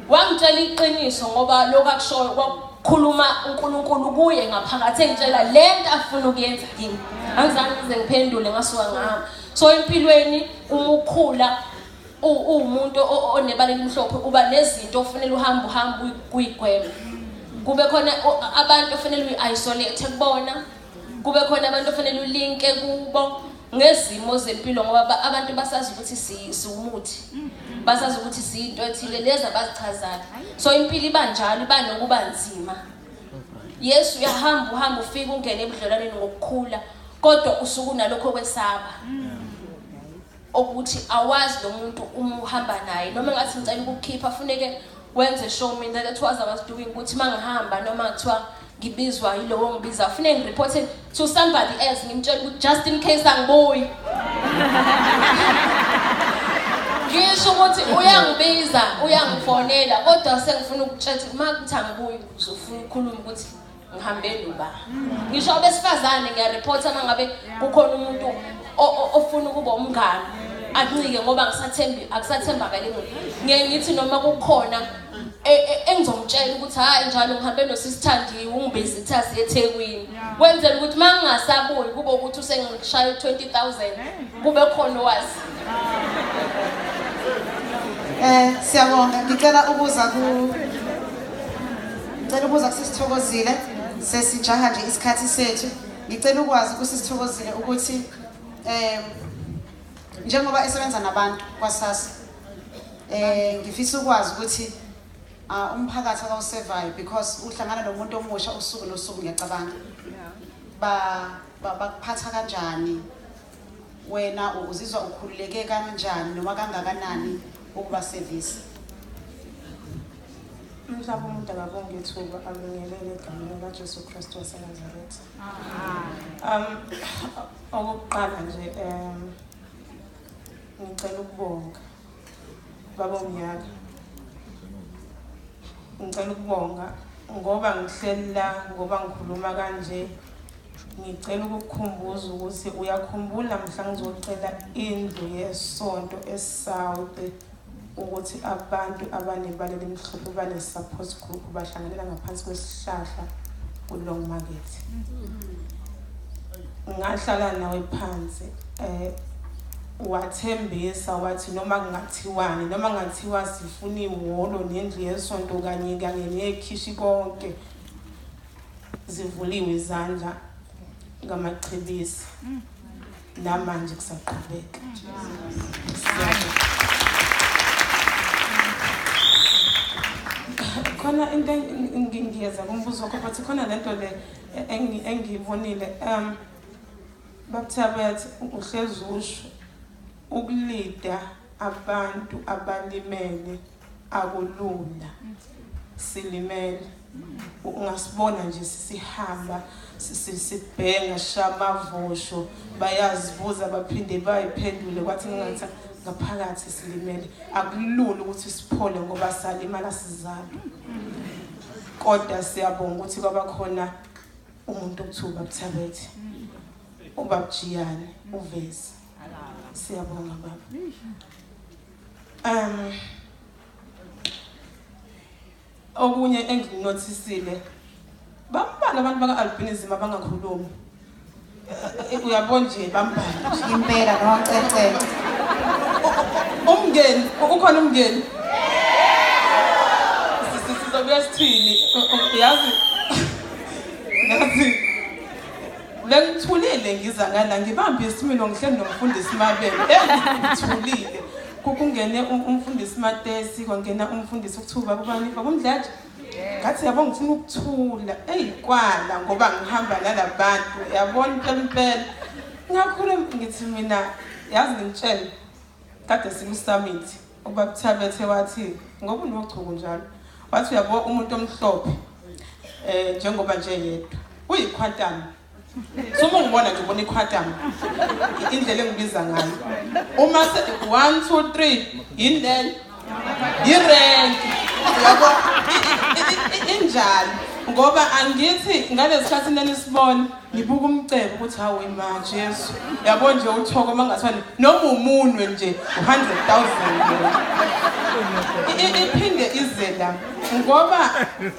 Wangitshela iqiniso ngoba lokho akushoyo kwakhuluma uNkulunkulu kuye ngaphakathi engitshela lento afuna ukuyenza kimi. Angizange ngize ngiphendule ngasuka ngahamba. So empilweni umukhula umuntu onebala elimhlophe uba nezinto ofanele uhamba kuyigwema. Kube khona abantu ofanele uyisolate kubona. Kube khona abantu ofanele ulinke kubo ngezimo zempilo ngoba abantu basazi ukuthi siumuthi. Basazi ukuthi izinto ethile lezi abazichazayo. So impilo ibanjalo ibanokuba nzima. Yesu uyahamba ufika ungene ebudlelwaneni ngokukhula kodwa usuku nalokho kwesaba. Ukuthi awazi lo muntu umuhamba naye noma ngathi ngicela ukukhipha funeke wenze show me that was I was doing ukuthi mangihamba noma kuthiwa ngibizwa yilowo ngibiza funeke ngireport to somebody else ngimtshela ukuthi just in case angibuyi. Ngisho ukuthi uyangibiza uyangifonela kodwa sengifuna ukutshela ukuthi makuthi angibuyi uzofuna ukukhuluma ukuthi ngihambele uba. Ngisho abesifazane ngiyareport ama ngabe kukhona umuntu ofuna ukuba umngane akuncike ngoba akusathembakala umuntu. Ngeke ngithi noma kukhona engizomtshela ukuthi hayi njalo ngihambe noSisithandiwe ungibiza ithasi eThekwini. Kwenzela ukuthi mangingasabuyi kube ukuthi usengishaya 20,000 kube khona wazi. Siyabonga ngicela ukuza kusisithokozile sesijaha nje isikhathi sethu. Ngicela ukwazi kusisithokozile ukuthi njengoba esebenza nabantu kwaSASSA ngifisa ukwazi ukuthi umphakathi akawusurvive because uhlangana nomuntu omusha usuku nosuku ngiyacabanga bakuphatha kanjani wena uzizwa ukhululeke kanjani noma kangakanani ukuba service. Mhlawumbe umuntu akabonga ithuba abingelele egameni likaJesu Kristu waseNazaretha. Okokuqala nje ngicela ukubonga baba uMnyaka. Ngicela ukubonga ngoba ngihlela ngoba ngikhuluma kanje. Ngicela ukukukhumbuza ukuthi uyakhumbula mhla ngizocela indlu yesonto eSouth ukuthi abantu abanebala elimhlophe bane support group bahlanganela ngaphansi kwesihlahla kuLong Market. Ngahlala nawe phansi wathembisa wathi noma kungathiwani noma ngathiwa sifuna ihholo nendlu yesonto kanye nekhishi konke zivuliwe izandla ngamachibisi namanje kusaqhubeka. khona into ngiyeza kumbuzo wakho but khona lento le engiyibonile Babethabethe uhlezi usho ukulida abantu abalimele akulula silimele ungasibona nje sisihamba sibhenga shamavosho bayazibuza baphinde bayiphendule kwathi ngathi ngaphakathi silimele akulula ukuthi siphole ngoba salimala sizalo kodwa siyabonga ukuthi kwaba khona umuntu okuthiwa Babethabethe ubabjiyane uveze siyabonga baba okunye enginotisile bambala abantu baka-albinism abangakhulumi uyabona nje bambala impela nocecele umngeni ukhona umngeni sizobuya sithini yazi lengithulile ngiza ngala ngibambe isimilo ngihleli nomfundisi Mabele ngithulile kungene umfundisi Matesi kwangena umfundisi ukuthuba kubani babumdlaje ngathi yabo ngifuna ukuthula kwala ngoba ngihamba nalabantu yabona impela ngakhule ngithi mina yazi ngitshela kade siku-summit uBabethabethe wathi ngoba unochuku njalo wathi uyabo umuntu omhlophe njengoba nje yedwa uyiquantum Suma ngibona nje ubona iquantum indlela engibiza ngayo uma 1 2 3 indlela irank yabo injalo ngoba angithi ngalesikhathi nenisibona ngibuka umcebo ukuthi hawo imanje Yesu yabo nje uthoko mangathwani noma umunwe nje 100,000 iphinde izela ngoba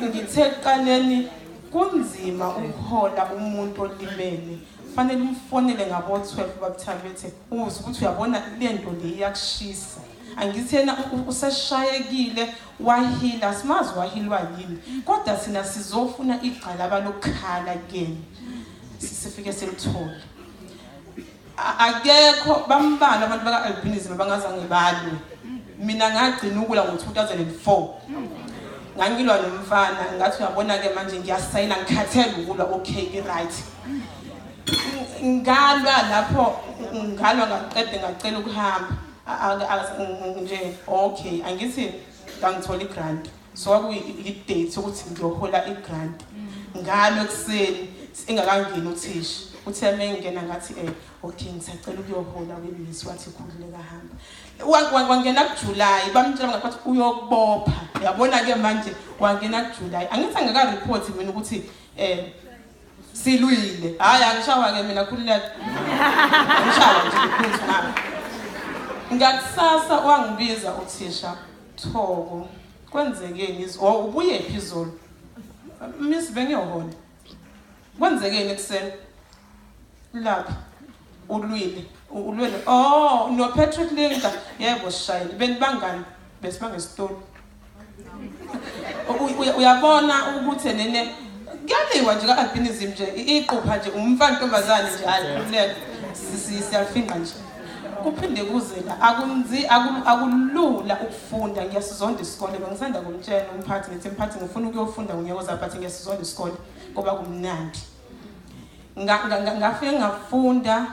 ngithe qaleni kunzima ukuhola umuntu olimele fanele umfonele ngabo 12 Babethabethe uze ukuthi uyabona lento le iyakushisa angithi yena useshayekile wahila simazi wahilwa yini kodwa sina sizofuna igcalaba lokukhala again sifike selithole akekho bambala abantu baka-albinism abangazange balwe mina ngagcina ukula ngo-2004 ngangilwa nomfana ngathi uyabona ke manje ngiyasayina ngikhathele ukulwa okay right ngalwa lapho ngalwa ngaqede ngacela ukuhamba nje okay angithi ngangithola igrant so kwakuyi-date ukuthi ngiyohola igrant ngalo ekuseni ingakangeni uthisha uthe mengena ngathi okay ngisacela ukuyohola webisi wathi khululeka hamba wangena kuJuly bamtshela ngathi uyokubopha yabona ke manje wangena kuJuly angithi angaka-report mina ukuthi silwile hayi angishawa ke mina khululeka angishawa nje ukuthi ngapha ngakusasa wangibiza uthisha Thoko kwenzekeni ubuye phezulu Miss bengiyohola kwenzekeni ekuseni lapha ulwile no Patrick Linka yebo shayile benibangani besibangestoli uyabona ukuthi nene kuyaliwa nje ka-albinism nje iqupha nje umfana ntombazane nje hayi siyafinqa nje kuphinde kuzela akulula ukufunda ngiyasizonda isikole bengisanda kumtshela umphathi ngithi mphathi ngifuna ukuyofunda ngiyeza but ngiyasizonda isikole ngoba kumnandi ngafike ngafunda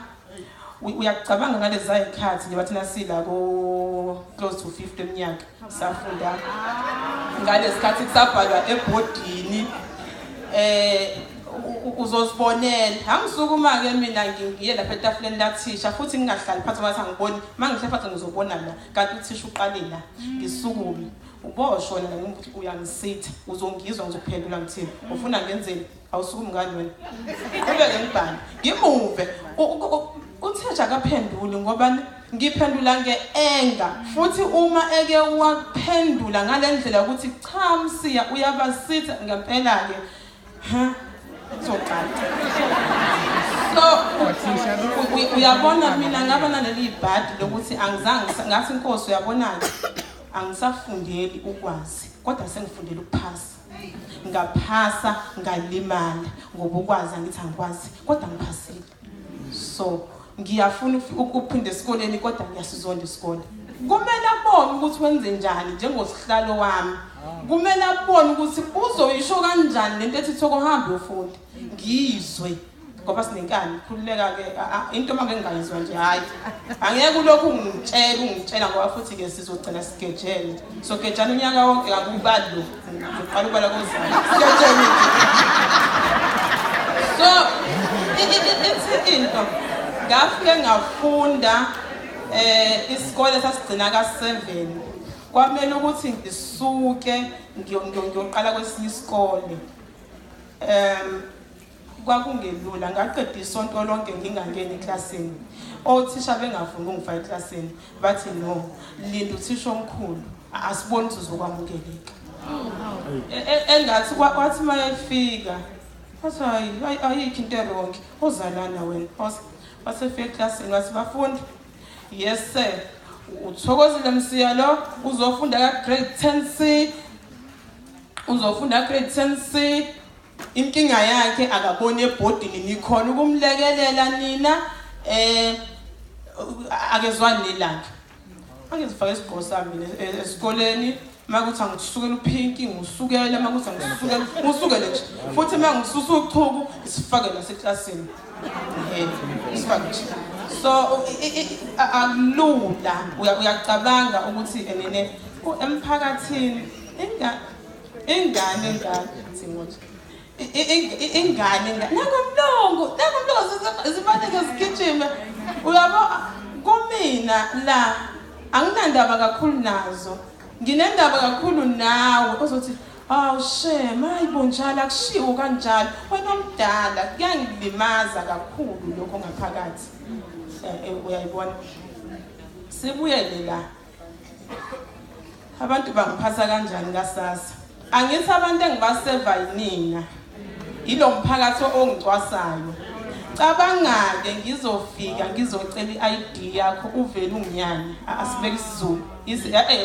uyacabanga ngalezi zayikhathi nje bathina sila ko close to 50 eminyaka safunda ngalezi khathi kusabhalwa ebhodini uzosibonela angisukuma ke mina ngiye lapha etafuleni lathisha futhi ngingahlali phansi ngathi angiboni mangihle phansi ngizobona la kanti uthisha uqale la ngisukume uboshona la ukuthi uyangisitha uzongizwa ngizophendula ngithini ufuna ngenzeni awusukumi ngani wena ubeke ngibhani ngimuve uTheja akaphenduli ngoba ngiphendula ngeenga futhi uma eke waphendula ngalendlela ukuthi cha msiya uyabasitha ngempela ke so uyabona mina ngaba naleli bhadi lokuthi angizange ngathi inkosi uyabonana angisafundeli ukwazi kodwa sengifundela ukuphasa ngaphasa ngalimala ngoba ukwazi angithi angikwazi kodwa ngiphasile so ngiyafuna ukuphinde esikoleni kodwa ngiyasizonda isikole kumele abone ukuthi wenze njani njengosihlalo wami kumele abone ukuthi uzoyisho kanjani lento ethi thoko hambe ufunda ngizwe ngoba sinenkani khululeka ke into manje engayizwa nje hayi angeke ulokhu ungitshela ngoba futhi ke sizogcina sigejele so gejana unyaka wonke akubali lo uqala ubala kozana sigejele so ithi into ngafike ngafunda isikole sasigcina ka7 kwamele ukuthi ngisuke ngiyoqala kwesinye isikole kwakungelula ngaqeda isonto lonke ngingangeni eklasini othisha bengafuni ungifaka eklasini bathi no linda uthisha omkhulu asiboni ukuthi uzokwamukeleka engathi kwathi mayefika wathi ayikho into eronke uzalana wena wasefika eklasini wathi bafundi yes sir uthokozile msiya lo uzofunda ka grade 10C uzofunda grade 10C inkinga yakhe akabone ebhodini nikhona ukumlekelela nina akezwani nelanga angizifaka isigqoko sami esikoleni makuthi angisukela upinki ngisukela makuthi ngisukele nje futhi mangisusa uchuku isifake naseklasini isifake nje so akulula uyacabanga ukuthi enene emphakathini ingane thimothi ingane nakumlungu zifanele zigijime uyabo kumina la anginandaba kakhulu nazo nginendaba kakhulu nawe ozothi aw shame ayibonjala kushiwo kanjalo wena mdala kuyangilimaza kakhulu lokho ngaphakathi uyayibona sibuyele la abantu bangiphatha kanjani kasasa angithi abantu engibaseva yinina ilo mphakathi ongicwasayo cabanga-ke ngizofika ngizocela i-ID yakho uvele unginyanya asibeke isizulu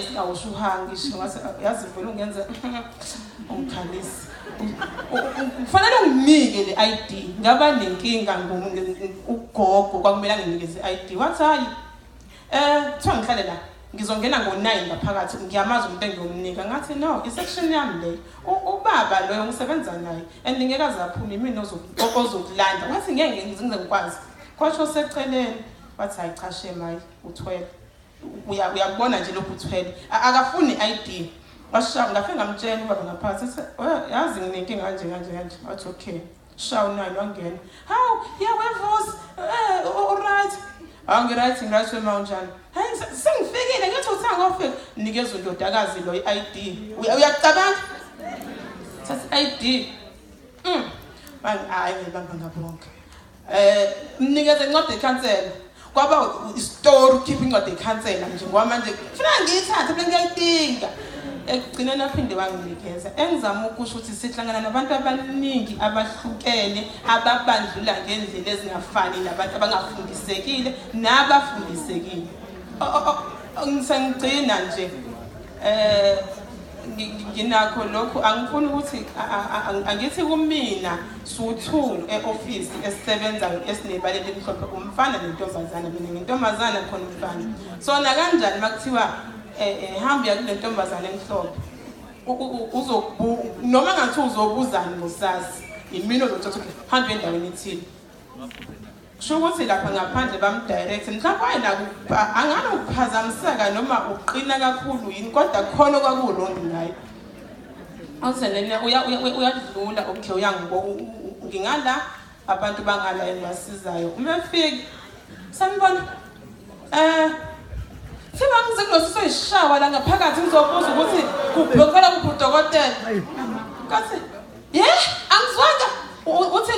singawusho uhangisho yazi vele ungenza ungikhalisi kufanele unginike le-ID ngaba nenkinga ugogo kwakumele anginikeze i-ID wathi hayi kuthiwa ngihlale la ngizongena ngo9 ngaphakathi ngiyamazi umuntu engiyomnika ngathi no isection yami le ubaba loyo ngisebenza naye and ngeke azaphuma imini ozokulanda ngathi ngeke ngize ngikwazi kwasho seceleni wathi hayi cha shemayi u12 uyabona nje lokhu u12 akafuni ID washa ngafike ngamtshela ubaba ngaphansi yazi nginenkinga kanje wathi okay shawu nayo wangena how yeah wevusi alright angirathi ngirathi mawunjani hayi sengifikile ngithi uthanga ofika nikeza undodakazi lo i-ID uyacabanga sathi ID hayi ngibamba ngabonke mnikeze incwadi ekhansela kwaba istory keep incwadi ekhansela nje ngoba manje kufanele ngiyithathe bese ngiyayidinga ekugcineni aphinde wanginikeza engizama ukusho ukuthi sihlangana nabantu abaningi abahlukene ababandlula ngendlela ezingafani nabantu abangafundisekile nabafundisekile ngisengcina nje nginakho lokho angifuni ukuthi angithi kumina su2 e-office esisebenzayo esinebalele elimhlophe umfana nentombazana mina ngintombazana khona umfana sona kanjani makuthiwa hamba kule ntombazana emhlophe noma ngathi uzobuzana ngosasi imini ozothatha ukuthi hamba endaweni ethile kusho ukuthi lapha ngaphandle bamdirect mhlawumbe wayena angane ukuphazamiseka noma uqina kakhulu yini kodwa khona kwakurongi ngayo awusenene uyadlula okay uyangibona ngingala abantu bangala engibasizayo uma efika sanibona Siba ngizekulo ishawa la ngaphakathi ngizobuza ukuthi kubhekela kubudokotela. Kathi, angizwanga. Uthi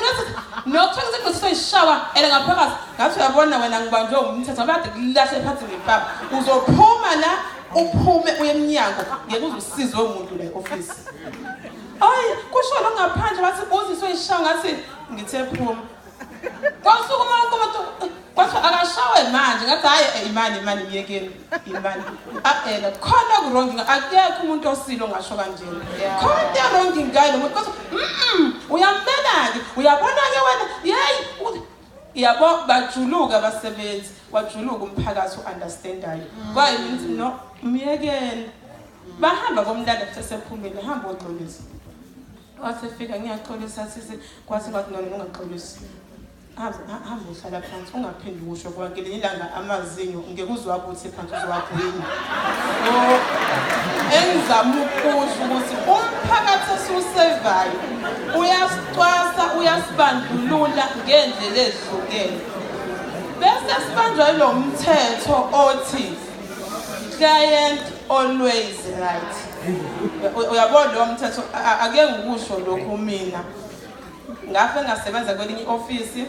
nokuthi ngizekulo ishawa ela ngaphakathi. Ngathi uyabona wena ngibanjwe umthetho abade kulahle phansi ngepapa. Uzophuma la uphume uye eminyango ngeke uzusizwe umuntu la e-office. Ay, kusho lo ngaphandle bathi uziswe ishawa ngathi ngithe phuma. Kwasuka umuntu kwathi akashawe manje ngathi hayi imani miyekeni imani khona kurongi akekho umuntu osilo ngasho kanjena khona kurongi ngayo umuntu kwathi uyambela ke uyabona ke wena yey yabo bajuluka abasebenzi wajuluka umphakathi uunderstandayo kwayini no myekeni bahamba bomlanda sesephumile hamba oxolisa wasefika ngiyaxolisa sisi kwathi ngathi nona ungaxolisi hamba uhlala phansi ungaphindi usho konke lelanga amazinyo ngekuzwa ukuthi phansi uzwagwini engizama ukusho ukuthi umphakathi esiwusevayo uyasicwasa uyasibandlulula ngendlela ezihlukene bese sibanjwa yilo mthetho othi client always right uyabona lo mthetho ake ngikusho lokhu mina ngafe ngasebenza kwelinye office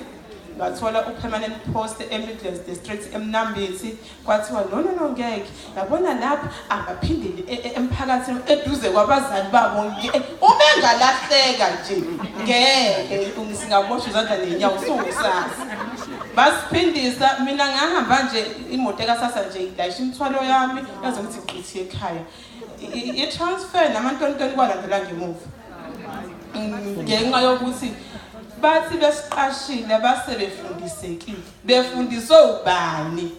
ngathola upermanent post eMidlands district eMnambithi kwathiwa no ngeke yabona lapha angaphindile emphakathini eduze kwabazali babo uma engalahleka nje ngeke singaboshwa izandla nenyawo sukusasa basiphindisa mina ngahamba nje imoto ekasasa nje idayisha imthwalo yami yazokuthi ngithi ekhaya i-transfer namantontoni kwalandela ngemuva ngenxa yokuthi bathi besiqashile basebefundisekile befundiswe ubani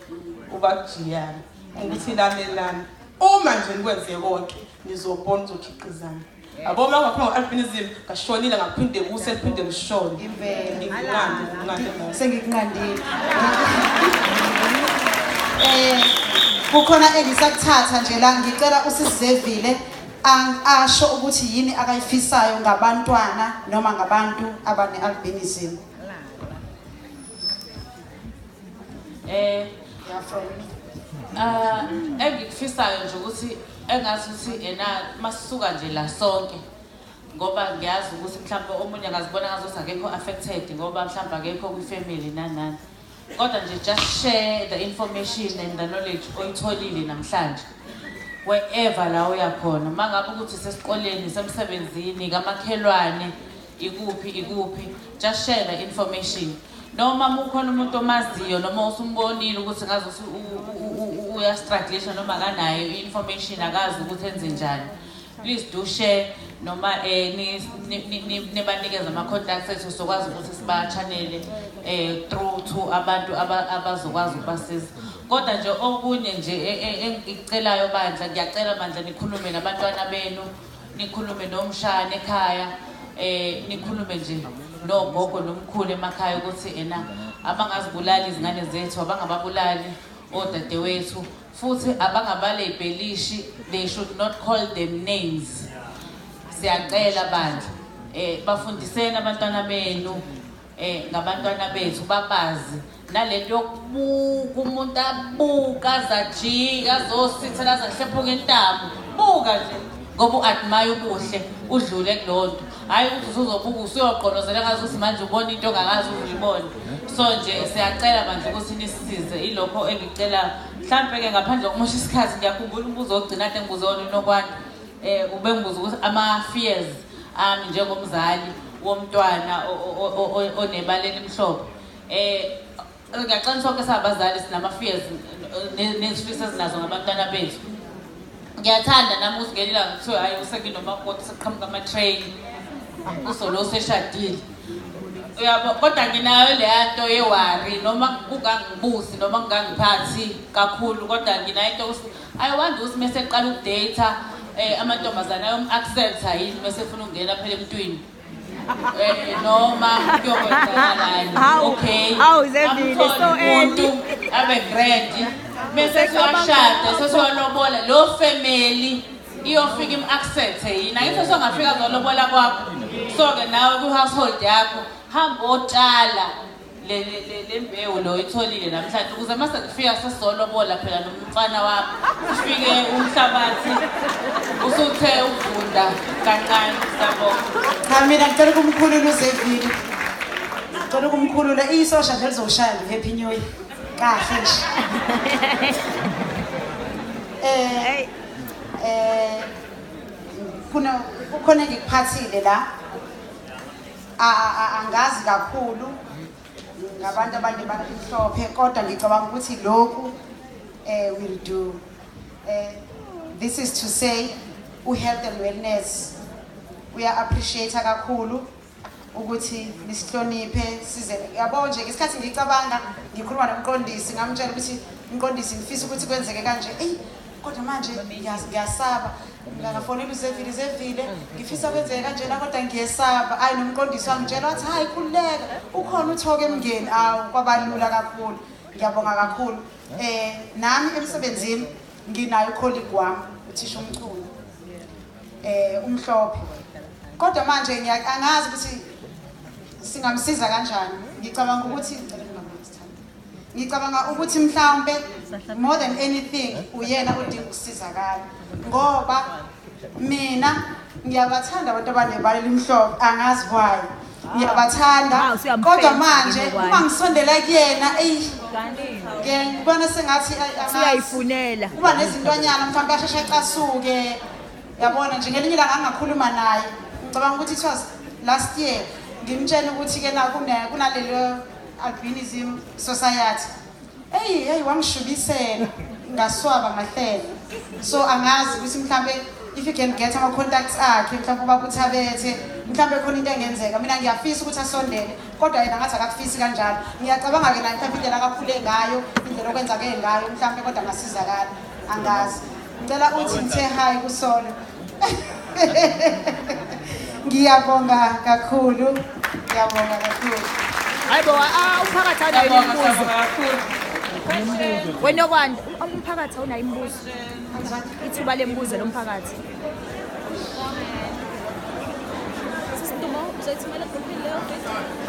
ubakujiyana ukuthi lamelana uma nje nikwenze konke nizobona uzokhiqizana aboma ngapha ngo-albinism ngashonile ngaphinde kuse liphinde lishone ngingqande sengikunqandile kukhona engisakuthatha nje la ngicela usizevile asho ukuthi yini akayifisayo ngabantwana noma ngabantu abane-albinism. Engikufisayo nje ukuthi engathi ukuthi ena masisuka nje la sonke ngoba ngiyazi ukuthi mhlawumbe omunye angazibona ngazothi akekho affected ngoba mhlawumbe akekho kwi-family nanani kodwa nje just share the information and the knowledge oyitholile namhlanje wherever la uyakhona mangabe ukuthi sesikoleni semsebenzini kamakhelwane ikuphi just share the information noma ukhona umuntu omaziyo noma usumbonile ukuthi ngazi uya struggle noma kanayo information akazi ukuthi enze njani please do share noma nibanikeza ama contacts ethu sokwazi ukuthi siba channel through to abantu abazokwazi ukubasiza kodwa nje okunye nje engicelayo bandla ngiyacela bandla nikhulume nabantwana benu nikhulume nomshana ekhaya nikhulume nje nogogo nomkhulu emakhaya ukuthi ena abangazibulali izingane zethu abangababulali odadewethu futhi abangabalebhelishi they should not call them names siyacela bandla bafundiseni abantwana benu ngabantwana bethu babazi nalento yokubuka umuntu abuka azajika azositha lazahlephuka entamo buka nje ngoba uadmire ubuhle udlule kulonto hayi ukuthi uzobuka usuyoqonozela ngazi ukuthi manje ubona into ongakazi uyibone so nje siyacela manje ukuthi nisisize ilokho engicela mhlambe ke ngaphandle kokumosha isikhathi ngiyakhumbula umbuzo ogcina ade ngibuze wona nokwani ube ngibuza ukuthi ama fears ami njengomzali womntwana onebaleni emhlophe ngiyacela sonke sabazali sinama fears nezifisa ezinazo ngabantwana bethu ngiyathanda nami usingelela ngithiwe hayi usekinoma-40 sekuqhamuka ama-train usolo seshadile uyabo kodwa nginayo leya nto yewari noma kungangibusi noma kungangiphathi kakhulu kodwa nginayo into ukuthi ayiwandi ukuthi mase eqala ukudata amantombazana ayom-accepta yini mase efuna ukungena phela emntwini noma kuyokwenzakalani okay umuntu abe grade bese siyashada sesiyolobola lo family iyofika im-accepte yini angithi songafika zolobola kwakho so-ke nawe kwi-household yakho hamba otshala le mbewu lo itholile namhlanje ukuze mase kufika sesizolobola phela nomfana wakho ufike umhlabathi usuthe uvunda kancane sabona cha mina ngicela kumkhulula uzevile ngicela kumkhulula isosha nje lizoshaya nge-happy new year kahle nje kukhona ngikuphathile la angazi kakhulu ngabantu abanye balimhlophe kodwa ngicabanga ukuthi lokhu will do this is to say health and wellness uya appreciate kakhulu ukuthi nisihloniphe size yabo nje ngesikhathi ngicabanga ngikhuluma nomqondisi ngamtshela ukuthi umqondisi ngifisa ukuthi kwenzeke kanje kodwa manje ngiyasaba ngafonela uzevile ngifisa kwenzeke kanjena kodwa ngiyesaba hayi nomqondisi wangitshela wathi hayi khululeka ukhona uthoke emngeni kwabalula kakhulu ngiyabonga kakhulu nami emsebenzini nginayo colleague wami uthisha umculo umhlophe kodwa manje angazi ukuthi singamsiza kanjani ngicabanga ukuthi mhlawumbe more than anything uyena odinga ukusizakala ngoba mina ngiyabathanda abantu abanebala elimhlophe angazi why ngiyabathanda kodwa manje uma ngisondela kuyena ngibona sengathi siyayifunela kuba nezintonyana mhlawumbe asheshe ecasuke yabona nje ngelinye ilanga angakhuluma naye ngicabanga ukuthi it was last year ngimtshela ukuthi ke na kunalelo albinism society wangishubisela ngaswaba ngahlela so angazi ukuthi mhlambe if you can get ama contacts akhe mhlambe bakuthabethe mhlambe khona into engenzeka mina ngiyafisa ukuthi asondele kodwa yena ngathi akafisi kanjalo ngiyacabanga ke naye mhlambe indlela akakhule ngayo indlela okwenza ke ngayo mhlambe kodwa ngasizakala angazi ngicela uthi ngithe hi kusona ngiyabonga kakhulu hayibo umphakathi anayo imibuzo wena kwanda umphakathi awunayo imibuzo ithuba lembuzo lomphakathi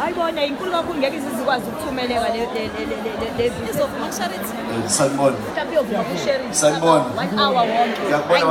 ayibona inkulu kakhulu ngeke izizikwazi ukuthumeleka le video sanibona 1 hour wonke ngiyakubona